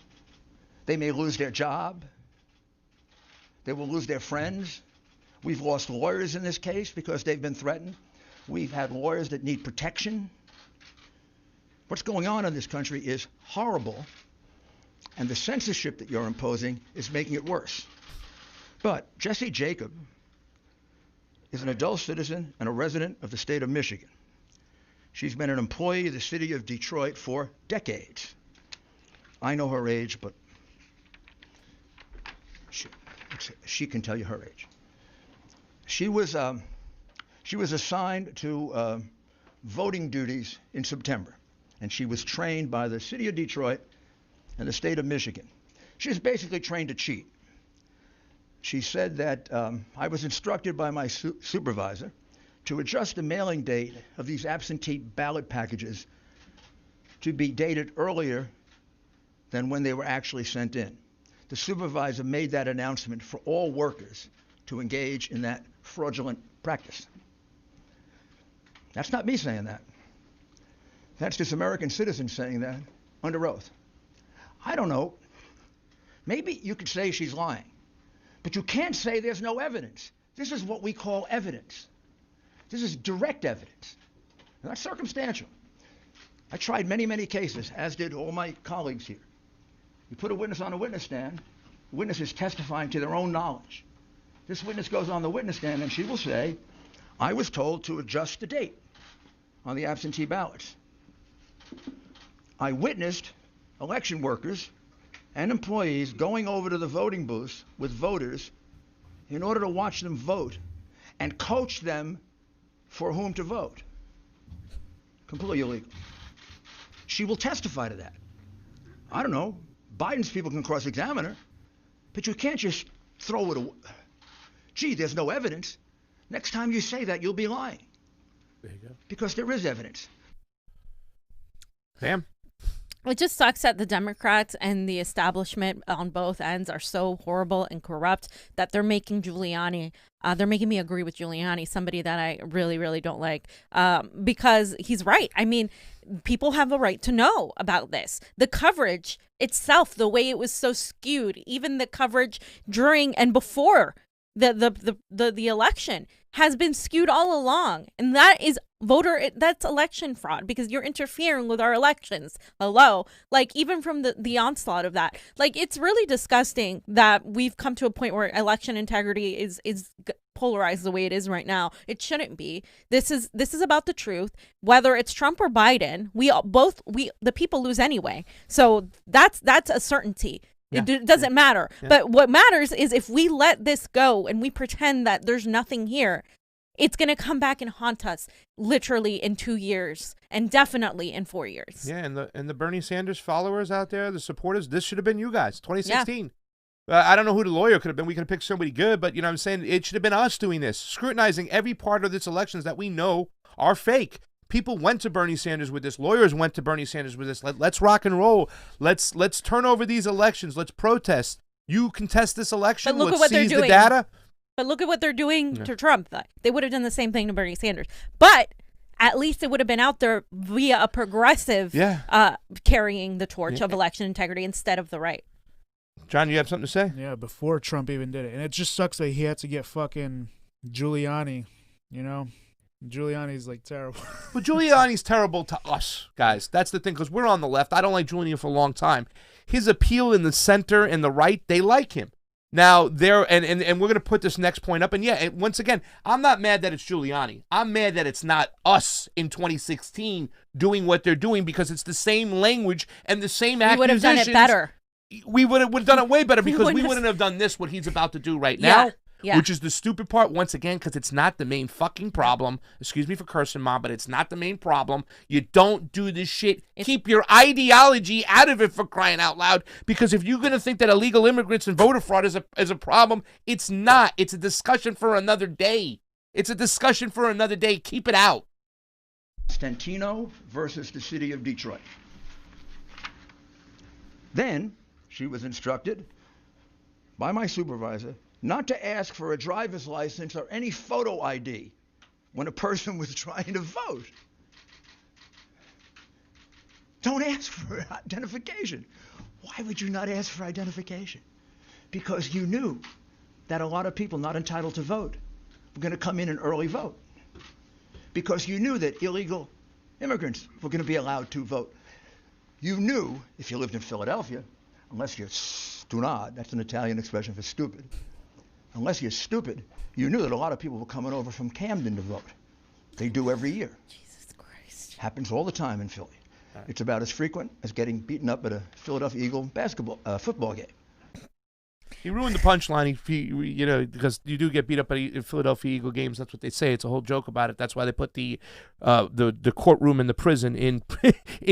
E: they may lose their job, they will lose their friends. We've lost lawyers in this case because they've been threatened. We've had lawyers that need protection. What's going on in this country is horrible, and the censorship that you're imposing is making it worse. But Jessie Jacob is an adult citizen and a resident of the state of Michigan. She's been an employee of the city of Detroit for decades. I know her age, but she can tell you her age. She was assigned to voting duties in September, and she was trained by the city of Detroit and the state of Michigan. She was basically trained to cheat. She said that I was instructed by my supervisor to adjust the mailing date of these absentee ballot packages to be dated earlier than when they were actually sent in. The supervisor made that announcement for all workers to engage in that fraudulent practice. That's not me saying that. That's this American citizen saying that under oath. I don't know. Maybe you could say she's lying, but you can't say there's no evidence. This is what we call evidence. This is direct evidence, not circumstantial. I tried many, many cases, as did all my colleagues here. You put a witness on a witness stand, the witness is testifying to their own knowledge. This witness goes on the witness stand and she will say, I was told to adjust the date on the absentee ballots. I witnessed election workers and employees going over to the voting booths with voters in order to watch them vote and coach them for whom to vote. Completely illegal. She will testify to that. I don't know. Biden's people can cross-examine her, but you can't just throw it away. Gee, there's no evidence. Next time you say that, you'll be lying.
A: There you go.
E: Because there is evidence.
A: Damn.
B: It just sucks that the Democrats and the establishment on both ends are so horrible and corrupt that they're making Giuliani, they're making me agree with Giuliani, somebody that I really, really don't like, because he's right. I mean, people have a right to know about this. The coverage itself, the way it was so skewed, even the coverage during and before the election has been skewed all along, and that's election fraud, because you're interfering with our elections. Hello, like, even from the onslaught of that, like, it's really disgusting that we've come to a point where election integrity is polarized the way it is right now. It shouldn't be. This is about the truth. Whether it's Trump or Biden, the people lose anyway. So that's a certainty. Yeah. It doesn't matter. Yeah. But what matters is if we let this go and we pretend that there's nothing here, it's going to come back and haunt us literally in 2 years and definitely in 4 years.
A: Yeah, and the Bernie Sanders followers out there, the supporters, this should have been you guys, 2016. Yeah. I don't know who the lawyer could have been. We could have picked somebody good, but you know what I'm saying? It should have been us doing this, scrutinizing every part of this elections that we know are fake. People went to Bernie Sanders with this. Lawyers went to Bernie Sanders with this. Let's rock and roll. Let's turn over these elections. Let's protest. You contest this election.
B: But look at what they're doing. The data. But look at what they're doing to Trump. They would have done the same thing to Bernie Sanders. But at least it would have been out there via a progressive carrying the torch of election integrity instead of the right.
A: John, you have something to say?
D: Yeah, before Trump even did it. And it just sucks that he had to get fucking Giuliani, you know? Giuliani's like terrible.
A: Well, Giuliani's terrible to us, guys. That's the thing, because we're on the left. I don't like Giuliani for a long time. His appeal in the center and the right, they like him. Now, and we're going to put this next point up. And once again, I'm not mad that it's Giuliani. I'm mad that it's not us in 2016 doing what they're doing, because it's the same language and the same accusations.
B: We would have done it better.
A: we would have done it way better because we wouldn't have done this, what he's about to do right now.
B: Yeah.
A: Which is the stupid part, once again, because it's not the main fucking problem. Excuse me for cursing, Mom, but it's not the main problem. You don't do this shit. Keep your ideology out of it, for crying out loud. Because if you're going to think that illegal immigrants and voter fraud is a problem, it's not. It's a discussion for another day. It's a discussion for another day. Keep it out.
E: Stantino versus the city of Detroit. Then she was instructed by my supervisor not to ask for a driver's license or any photo ID when a person was trying to vote. Don't ask for identification. Why would you not ask for identification? Because you knew that a lot of people not entitled to vote were going to come in and early vote. Because you knew that illegal immigrants were going to be allowed to vote. You knew, if you lived in Philadelphia, unless you're stunad, that's an Italian expression for stupid, unless you're stupid, you knew that a lot of people were coming over from Camden to vote. They do every year.
B: Jesus Christ.
E: Happens all the time in Philly. It's about as frequent as getting beaten up at a Philadelphia Eagle football game.
A: He ruined the punchline. Because you do get beat up at Philadelphia Eagle games. That's what they say. It's a whole joke about it. That's why they put the courtroom in the prison in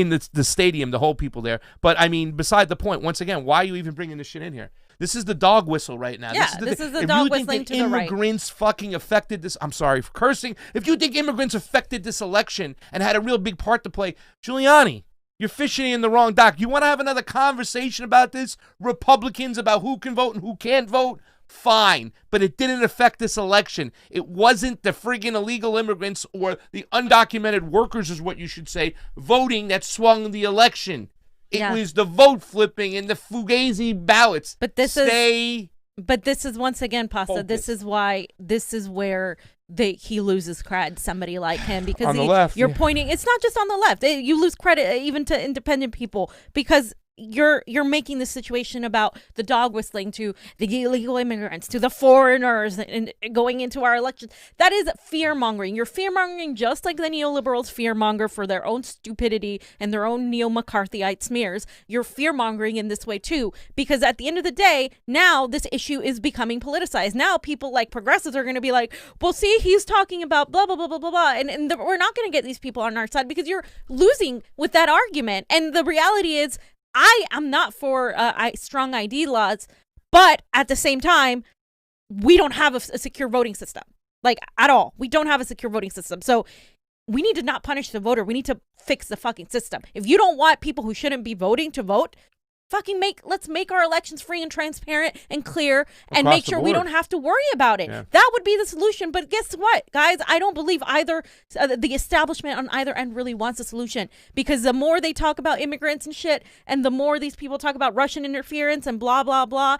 A: the stadium to hold people there. But I mean, beside the point. Once again, why are you even bringing this shit in here? This is the dog whistle right now.
B: Yeah, this is the dog whistling to the right.
A: If immigrants fucking affected this, I'm sorry for cursing. If you think immigrants affected this election and had a real big part to play, Giuliani, you're fishing in the wrong dock. You want to have another conversation about this? Republicans, about who can vote and who can't vote? Fine. But it didn't affect this election. It wasn't the friggin' illegal immigrants or the undocumented workers, is what you should say, voting that swung the election. It was the vote flipping and the fugazi ballots.
B: But this is once again, Pasta.
A: Focus.
B: This is where he loses cred. Somebody like him, because
A: on the left,
B: you're pointing. It's not just on the left. You lose credit even to independent people, because you're making this situation about the dog whistling to the illegal immigrants, to the foreigners, and going into our elections. That is fear mongering. You're fear mongering just like the neoliberals fear monger for their own stupidity and their own neo-McCarthyite smears. You're fear mongering in this way too, because at the end of the day, now this issue is becoming politicized. Now people like progressives are going to be like, well, see, he's talking about blah blah blah blah blah blah, and we're not going to get these people on our side because you're losing with that argument. And the reality is, I am not for strong ID laws, but at the same time, we don't have a secure voting system, like at all. We don't have a secure voting system. So we need to not punish the voter. We need to fix the fucking system. If you don't want people who shouldn't be voting to vote, let's make our elections free and transparent and clear, and make sure we don't have to worry about it. Yeah. That would be the solution. But guess what, guys? I don't believe either the establishment on either end really wants a solution, because the more they talk about immigrants and shit, and the more these people talk about Russian interference and blah blah blah,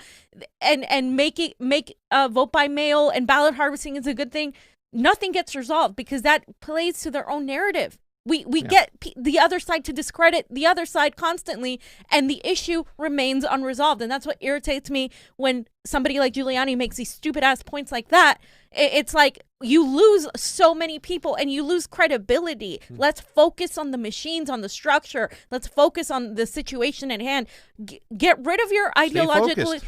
B: and make vote by mail and ballot harvesting is a good thing, nothing gets resolved, because that plays to their own narrative. We get the other side to discredit the other side constantly, and the issue remains unresolved. And that's what irritates me when somebody like Giuliani makes these stupid ass points like that. It's like you lose so many people and you lose credibility. Let's focus on the machines, on the structure. Let's focus on the situation at hand. Get rid of your ideological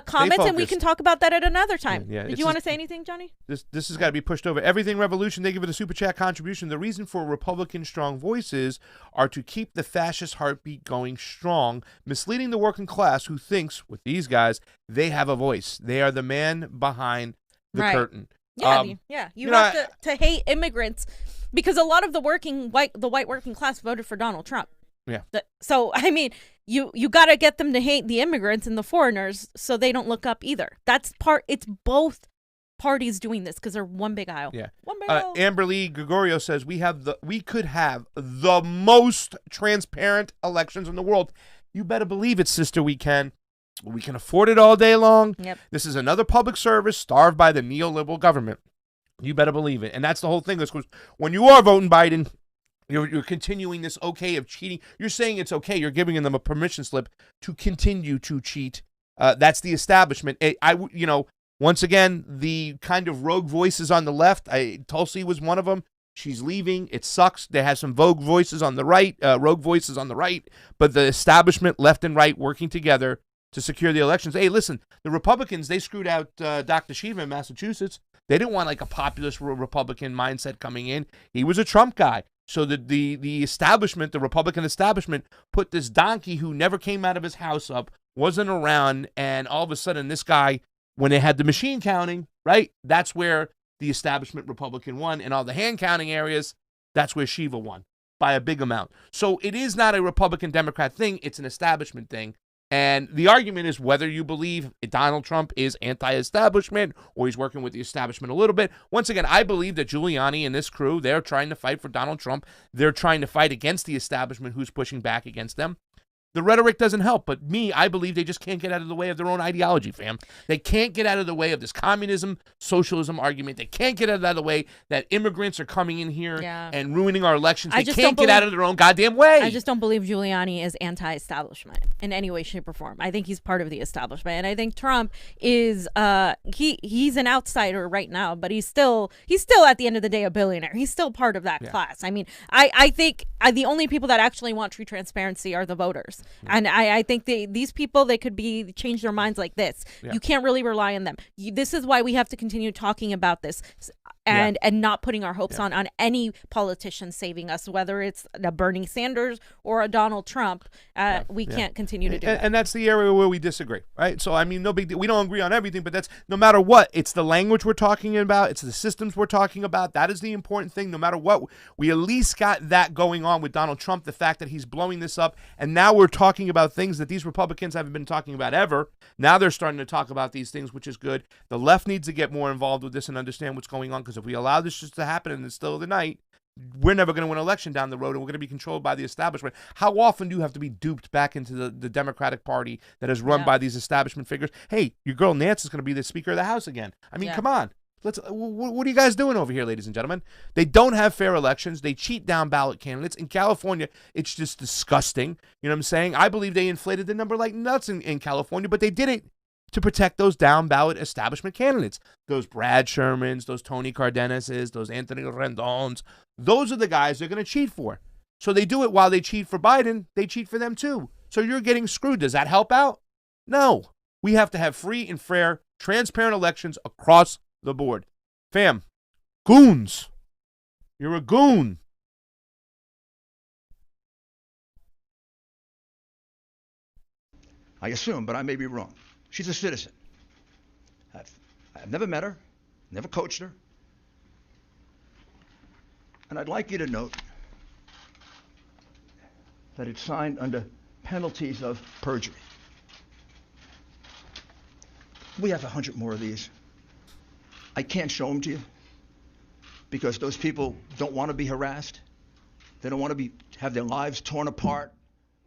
B: comments, and we can talk about that at another time. Did you want to say anything, Johnny?
A: This has got to be pushed over. Everything Revolution, they give it a super chat contribution. The reason for Republican strong voices are to keep the fascist heartbeat going strong, misleading the working class who thinks, with these guys, they have a voice. They are the man behind the curtain.
B: Yeah, You have to hate immigrants, because a lot of the white working class voted for Donald Trump.
A: Yeah.
B: So I mean, you got to get them to hate the immigrants and the foreigners, so they don't look up either. It's both parties doing this, because they're one big aisle.
A: Yeah.
B: One big aisle.
A: Amber Lee Gregorio says we could have the most transparent elections in the world. You better believe it, sister. We can. We can afford it all day long.
B: Yep. This
A: is another public service starved by the neoliberal government. You better believe it. And that's the whole thing. Because when you are voting Biden, you're continuing this of cheating. You're saying it's okay. You're giving them a permission slip to continue to cheat. That's the establishment. Once again, the kind of rogue voices on the left. Tulsi was one of them. She's leaving. It sucks. They have some rogue voices on the right, but the establishment, left and right, working together, to secure the elections. Hey, listen, the Republicans, they screwed out Dr. Shiva in Massachusetts. They didn't want like a populist Republican mindset coming in. He was a Trump guy. So the establishment, the Republican establishment, put this donkey who never came out of his house up, wasn't around, and all of a sudden this guy, when they had the machine counting, right, that's where the establishment Republican won. In all the hand counting areas, that's where Shiva won by a big amount. So it is not a Republican-Democrat thing. It's an establishment thing. And the argument is whether you believe Donald Trump is anti-establishment or he's working with the establishment a little bit. Once again, I believe that Giuliani and this crew, they're trying to fight for Donald Trump. They're trying to fight against the establishment who's pushing back against them. The rhetoric doesn't help, but I believe they just can't get out of the way of their own ideology, fam. They can't get out of the way of this communism, socialism argument. They can't get out of the way that immigrants are coming in here and ruining our elections. They can't get out of their own goddamn way.
B: I just don't believe Giuliani is anti-establishment in any way, shape, or form. I think he's part of the establishment, and I think Trump is he's an outsider right now, but he's still at the end of the day a billionaire. He's still part of that class. I mean, I think the only people that actually want true transparency are the voters. And I think these people, they could change their minds like this. You can't really rely on them. This is why we have to continue talking about this and not putting our hopes on any politician saving us, whether it's a Bernie Sanders or a Donald Trump. We can't continue to do that.
A: And that's the area where we disagree, right? So, I mean, no big deal. We don't agree on everything, but that's no matter what. It's the language we're talking about. It's the systems we're talking about. That is the important thing. No matter what, we at least got that going on with Donald Trump, the fact that he's blowing this up. And now we're talking about things that these Republicans haven't been talking about ever. Now they're starting to talk about these things, which is good. The left needs to get more involved with this and understand what's going on, because if we allow this just to happen in the still of the night, we're never going to win an election down the road, and we're going to be controlled by the establishment. How often do you have to be duped back into the Democratic Party that is run by these establishment figures? Hey, your girl Nance is going to be the Speaker of the House again. I mean, come on. What are you guys doing over here, ladies and gentlemen? They don't have fair elections. They cheat down ballot candidates. In California, it's just disgusting. You know what I'm saying? I believe they inflated the number like nuts in California, but they did it to protect those down ballot establishment candidates. Those Brad Shermans, those Tony Cardenases, those Anthony Rendons. Those are the guys they're going to cheat for. So they do it while they cheat for Biden. They cheat for them too. So you're getting screwed. Does that help out? No. We have to have free and fair, transparent elections across the board. Fam, goons. You're a goon.
E: I assume, but I may be wrong. She's a citizen. I've never met her, never coached her. And I'd like you to note that it's signed under penalties of perjury. We have 100 more of these. I can't show them to you because those people don't want to be harassed. They don't want to have their lives torn apart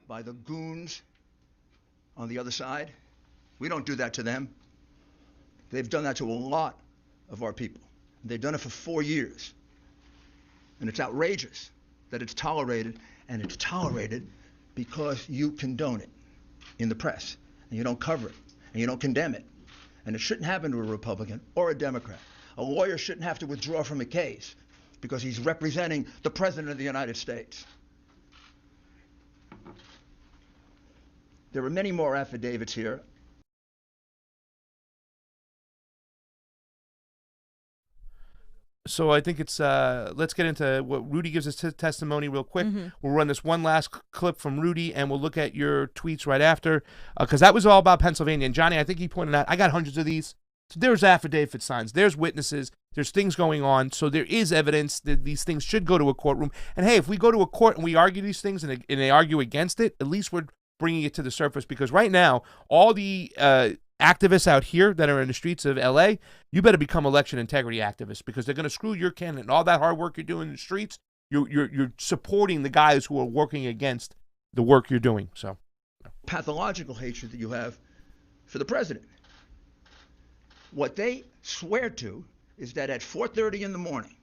E: by the goons on the other side. We don't do that to them. They've done that to a lot of our people. They've done it for 4 years. And it's outrageous that it's tolerated, and it's tolerated because you condone it in the press, and you don't cover it, and you don't condemn it. And it shouldn't happen to a Republican or a Democrat. A lawyer shouldn't have to withdraw from a case because he's representing the President of the United States. There are many more affidavits here.
A: So I think it's, let's get into what Rudy gives us testimony real quick. We'll run this one last clip from Rudy, and we'll look at your tweets right after, because that was all about Pennsylvania. And Johnny, I think he pointed out, I got hundreds of these. So there's affidavit signs, there's witnesses, there's things going on. So there is evidence that these things should go to a courtroom. And hey, if we go to a court and we argue these things and they argue against it, at least we're bringing it to the surface, because right now, all the activists out here that are in the streets of LA, you better become election integrity activists, because they're going to screw your candidate and all that hard work you're doing in the streets. You're supporting the guys who are working against the work you're doing. So,
E: pathological hatred that you have for the president. What they swear to is that at 4:30 in the morning,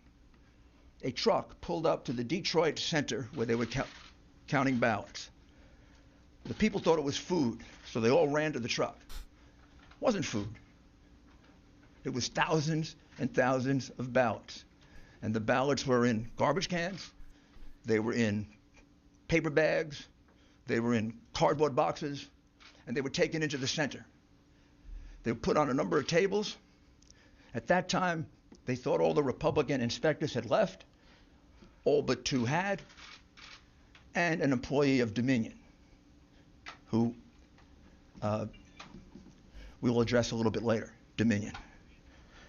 E: a truck pulled up to the Detroit center where they were counting ballots. The people thought it was food, so they all ran to the truck. It wasn't food. It was thousands and thousands of ballots. And the ballots were in garbage cans, they were in paper bags, they were in cardboard boxes, and they were taken into the center. They were put on a number of tables. At that time, they thought all the Republican inspectors had left, all but 2 had, and an employee of Dominion, who we will address a little bit later, Dominion.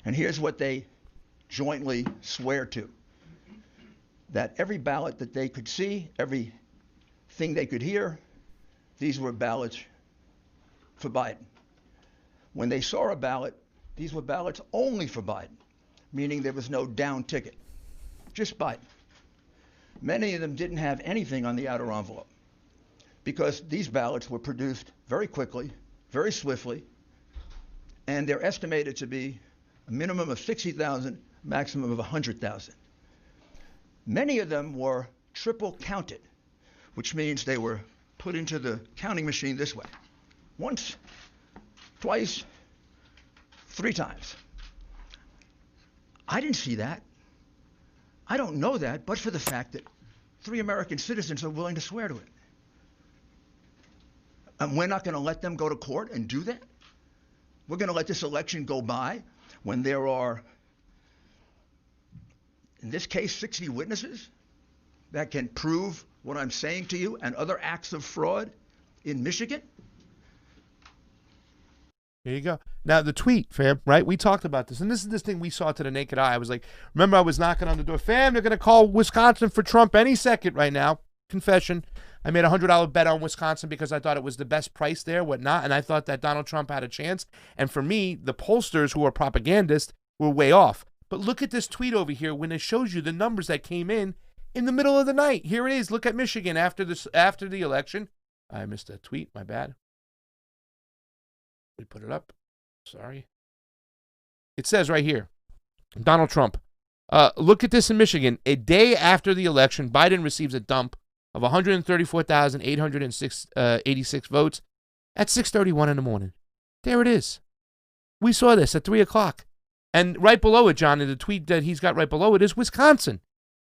E: And here's what they jointly swear to, that every ballot that they could see, everything they could hear, these were ballots for Biden. When they saw a ballot, these were ballots only for Biden, meaning there was no down ticket, just Biden. Many of them didn't have anything on the outer envelope because these ballots were produced very quickly, very swiftly, and they're estimated to be a minimum of 60,000, maximum of 100,000. Many of them were triple counted, which means they were put into the counting machine this way. Once, twice, 3 times. I didn't see that. I don't know that, but for the fact that 3 American citizens are willing to swear to it. And we're not going to let them go to court and do that? We're going to let this election go by when there are, in this case, 60 witnesses that can prove what I'm saying to you and other acts of fraud in Michigan?
A: There you go. Now, the tweet, fam, right? We talked about this, and this is this thing we saw to the naked eye. I was like, remember, I was knocking on the door. Fam, they're going to call Wisconsin for Trump any second right now. Confession. I made a $100 bet on Wisconsin because I thought it was the best price there, whatnot, and I thought that Donald Trump had a chance. And for me, the pollsters who are propagandists were way off. But look at this tweet over here when it shows you the numbers that came in the middle of the night. Here it is. Look at Michigan after the election. I missed a tweet. My bad. We put it up. Sorry. It says right here, Donald Trump. Look at this in Michigan. A day after the election, Biden receives a dump of 134,886 votes at 6:31 in the morning. There it is. We saw this at 3 o'clock. And right below it, Johnny, the tweet that he's got right below it is Wisconsin,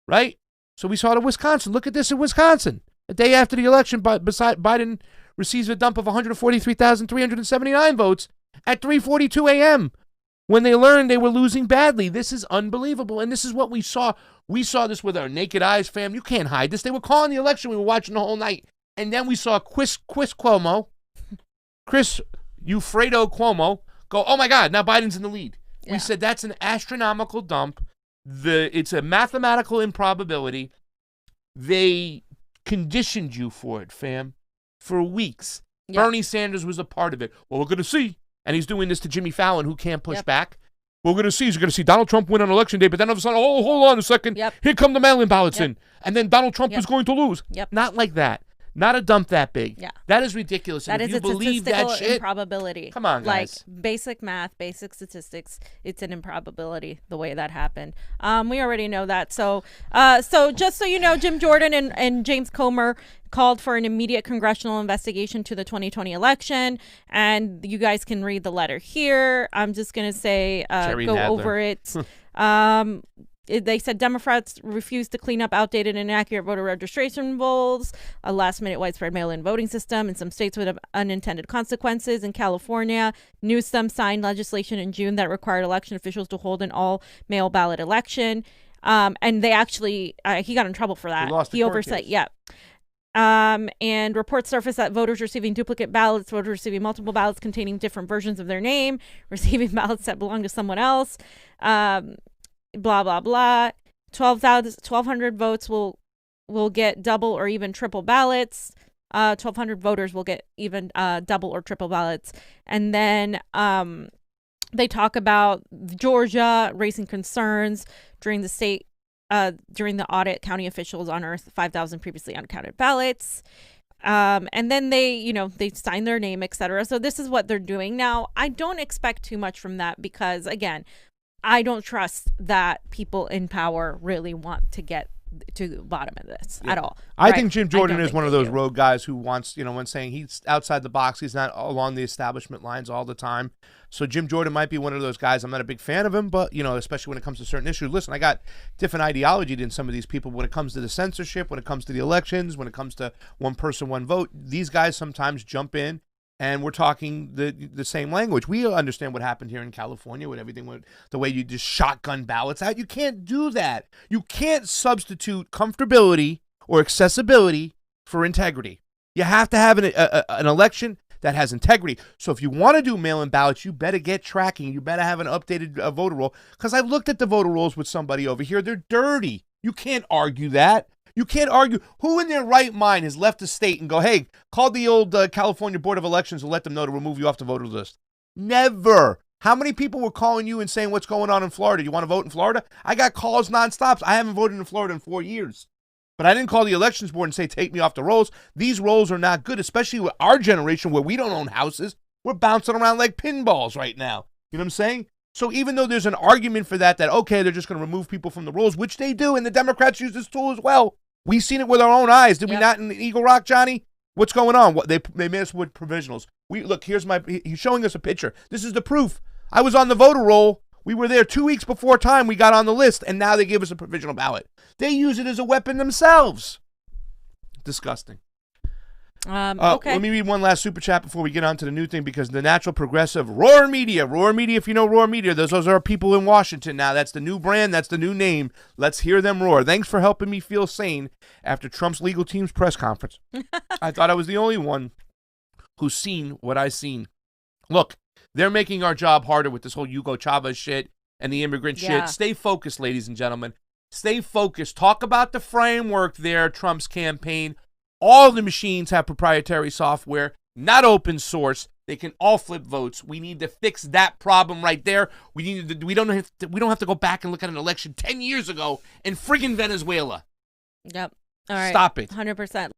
A: right? So we saw it in Wisconsin. Look at this in Wisconsin. A day after the election, Biden receives a dump of 143,379 votes at 3:42 a.m. when they learned they were losing badly. This is unbelievable, and this is what we saw. We saw this with our naked eyes, fam. You can't hide this. They were calling the election. We were watching the whole night. And then we saw Chris Cuomo, Chris Ufredo Cuomo, go, oh, my God, now Biden's in the lead. Yeah. We said that's an astronomical dump. It's a mathematical improbability. They conditioned you for it, fam, for weeks. Yep. Bernie Sanders was a part of it. Well, we're going to see. And he's doing this to Jimmy Fallon, who can't push back. We're going to see. He's going to see Donald Trump win on election day, but then all of a sudden, oh, hold on a second.
B: Yep.
A: Here come the mail-in ballots in. And then Donald Trump is going to lose.
B: Yep.
A: Not like that. Not a dump that big.
B: Yeah.
A: That is ridiculous.
B: That
A: and
B: is
A: if you
B: a
A: believe
B: statistical
A: that shit,
B: improbability.
A: Come on, guys.
B: Like basic math, basic statistics. It's an improbability the way that happened. We already know that. So just so you know, Jim Jordan and James Comer called for an immediate congressional investigation to the 2020 election, and you guys can read the letter here. I'm just gonna say go over it. They said Democrats refused to clean up outdated and inaccurate voter registration rolls, a last-minute widespread mail-in voting system in some states with unintended consequences. In California, Newsom signed legislation in June that required election officials to hold an all-mail ballot election. And they actually, he got in trouble for that. He oversight, and reports surfaced that voters receiving duplicate ballots, voters receiving multiple ballots containing different versions of their name, receiving ballots that belong to someone else, blah, blah, blah. 1,200 votes will get double or even triple ballots. 1,200 voters will get even double or triple ballots. And then they talk about Georgia raising concerns during the state. During the audit, county officials unearthed 5,000 previously uncounted ballots. And then they sign their name, etc. So this is what they're doing now. I don't expect too much from that because, again, I don't trust that people in power really want to get to the bottom of this at all.
A: I think Jim Jordan is one of those rogue guys who wants, when saying he's outside the box, he's not along the establishment lines all the time. So Jim Jordan might be one of those guys. I'm not a big fan of him, but, especially when it comes to certain issues. Listen, I got different ideology than some of these people when it comes to the censorship, when it comes to the elections, when it comes to one person, one vote. These guys sometimes jump in and we're talking the same language. We understand what happened here in California with everything, with the way you just shotgun ballots out. You can't do that. You can't substitute comfortability or accessibility for integrity. You have to have an election that has integrity. So if you want to do mail-in ballots, you better get tracking. You better have an updated voter roll. Because I've looked at the voter rolls with somebody over here. They're dirty. You can't argue that. You can't argue. Who in their right mind has left the state and go, hey, call the old California Board of Elections and let them know to remove you off the voter list? Never. How many people were calling you and saying what's going on in Florida? You want to vote in Florida? I got calls nonstop. I haven't voted in Florida in 4 years. But I didn't call the elections board and say, take me off the rolls. These rolls are not good, especially with our generation where we don't own houses. We're bouncing around like pinballs right now. You know what I'm saying? So even though there's an argument for that, okay, they're just going to remove people from the rolls, which they do, and the Democrats use this tool as well. We've seen it with our own eyes. Did we not in Eagle Rock, Johnny? What's going on? They made us with provisionals. Look, he's showing us a picture. This is the proof. I was on the voter roll. We were there 2 weeks before time. We got on the list, and now they give us a provisional ballot. They use it as a weapon themselves. Disgusting.
B: Okay.
A: Let me read one last super chat before we get on to the new thing, because the Natural Progressive, Roar Media, if you know Roar Media, those are our people in Washington now. That's the new brand. That's the new name. Let's hear them roar. Thanks for helping me feel sane after Trump's legal team's press conference. I thought I was the only one who's seen what I've seen. Look, they're making our job harder with this whole Hugo Chavez shit and the immigrant shit. Stay focused, ladies and gentlemen. Stay focused. Talk about the framework there, Trump's campaign. All the machines have proprietary software, not open source. They can all flip votes. We need to fix that problem right there. We don't have to go back and look at an election 10 years ago in friggin' Venezuela.
B: Yep. All right.
A: Stop it.
B: 100%.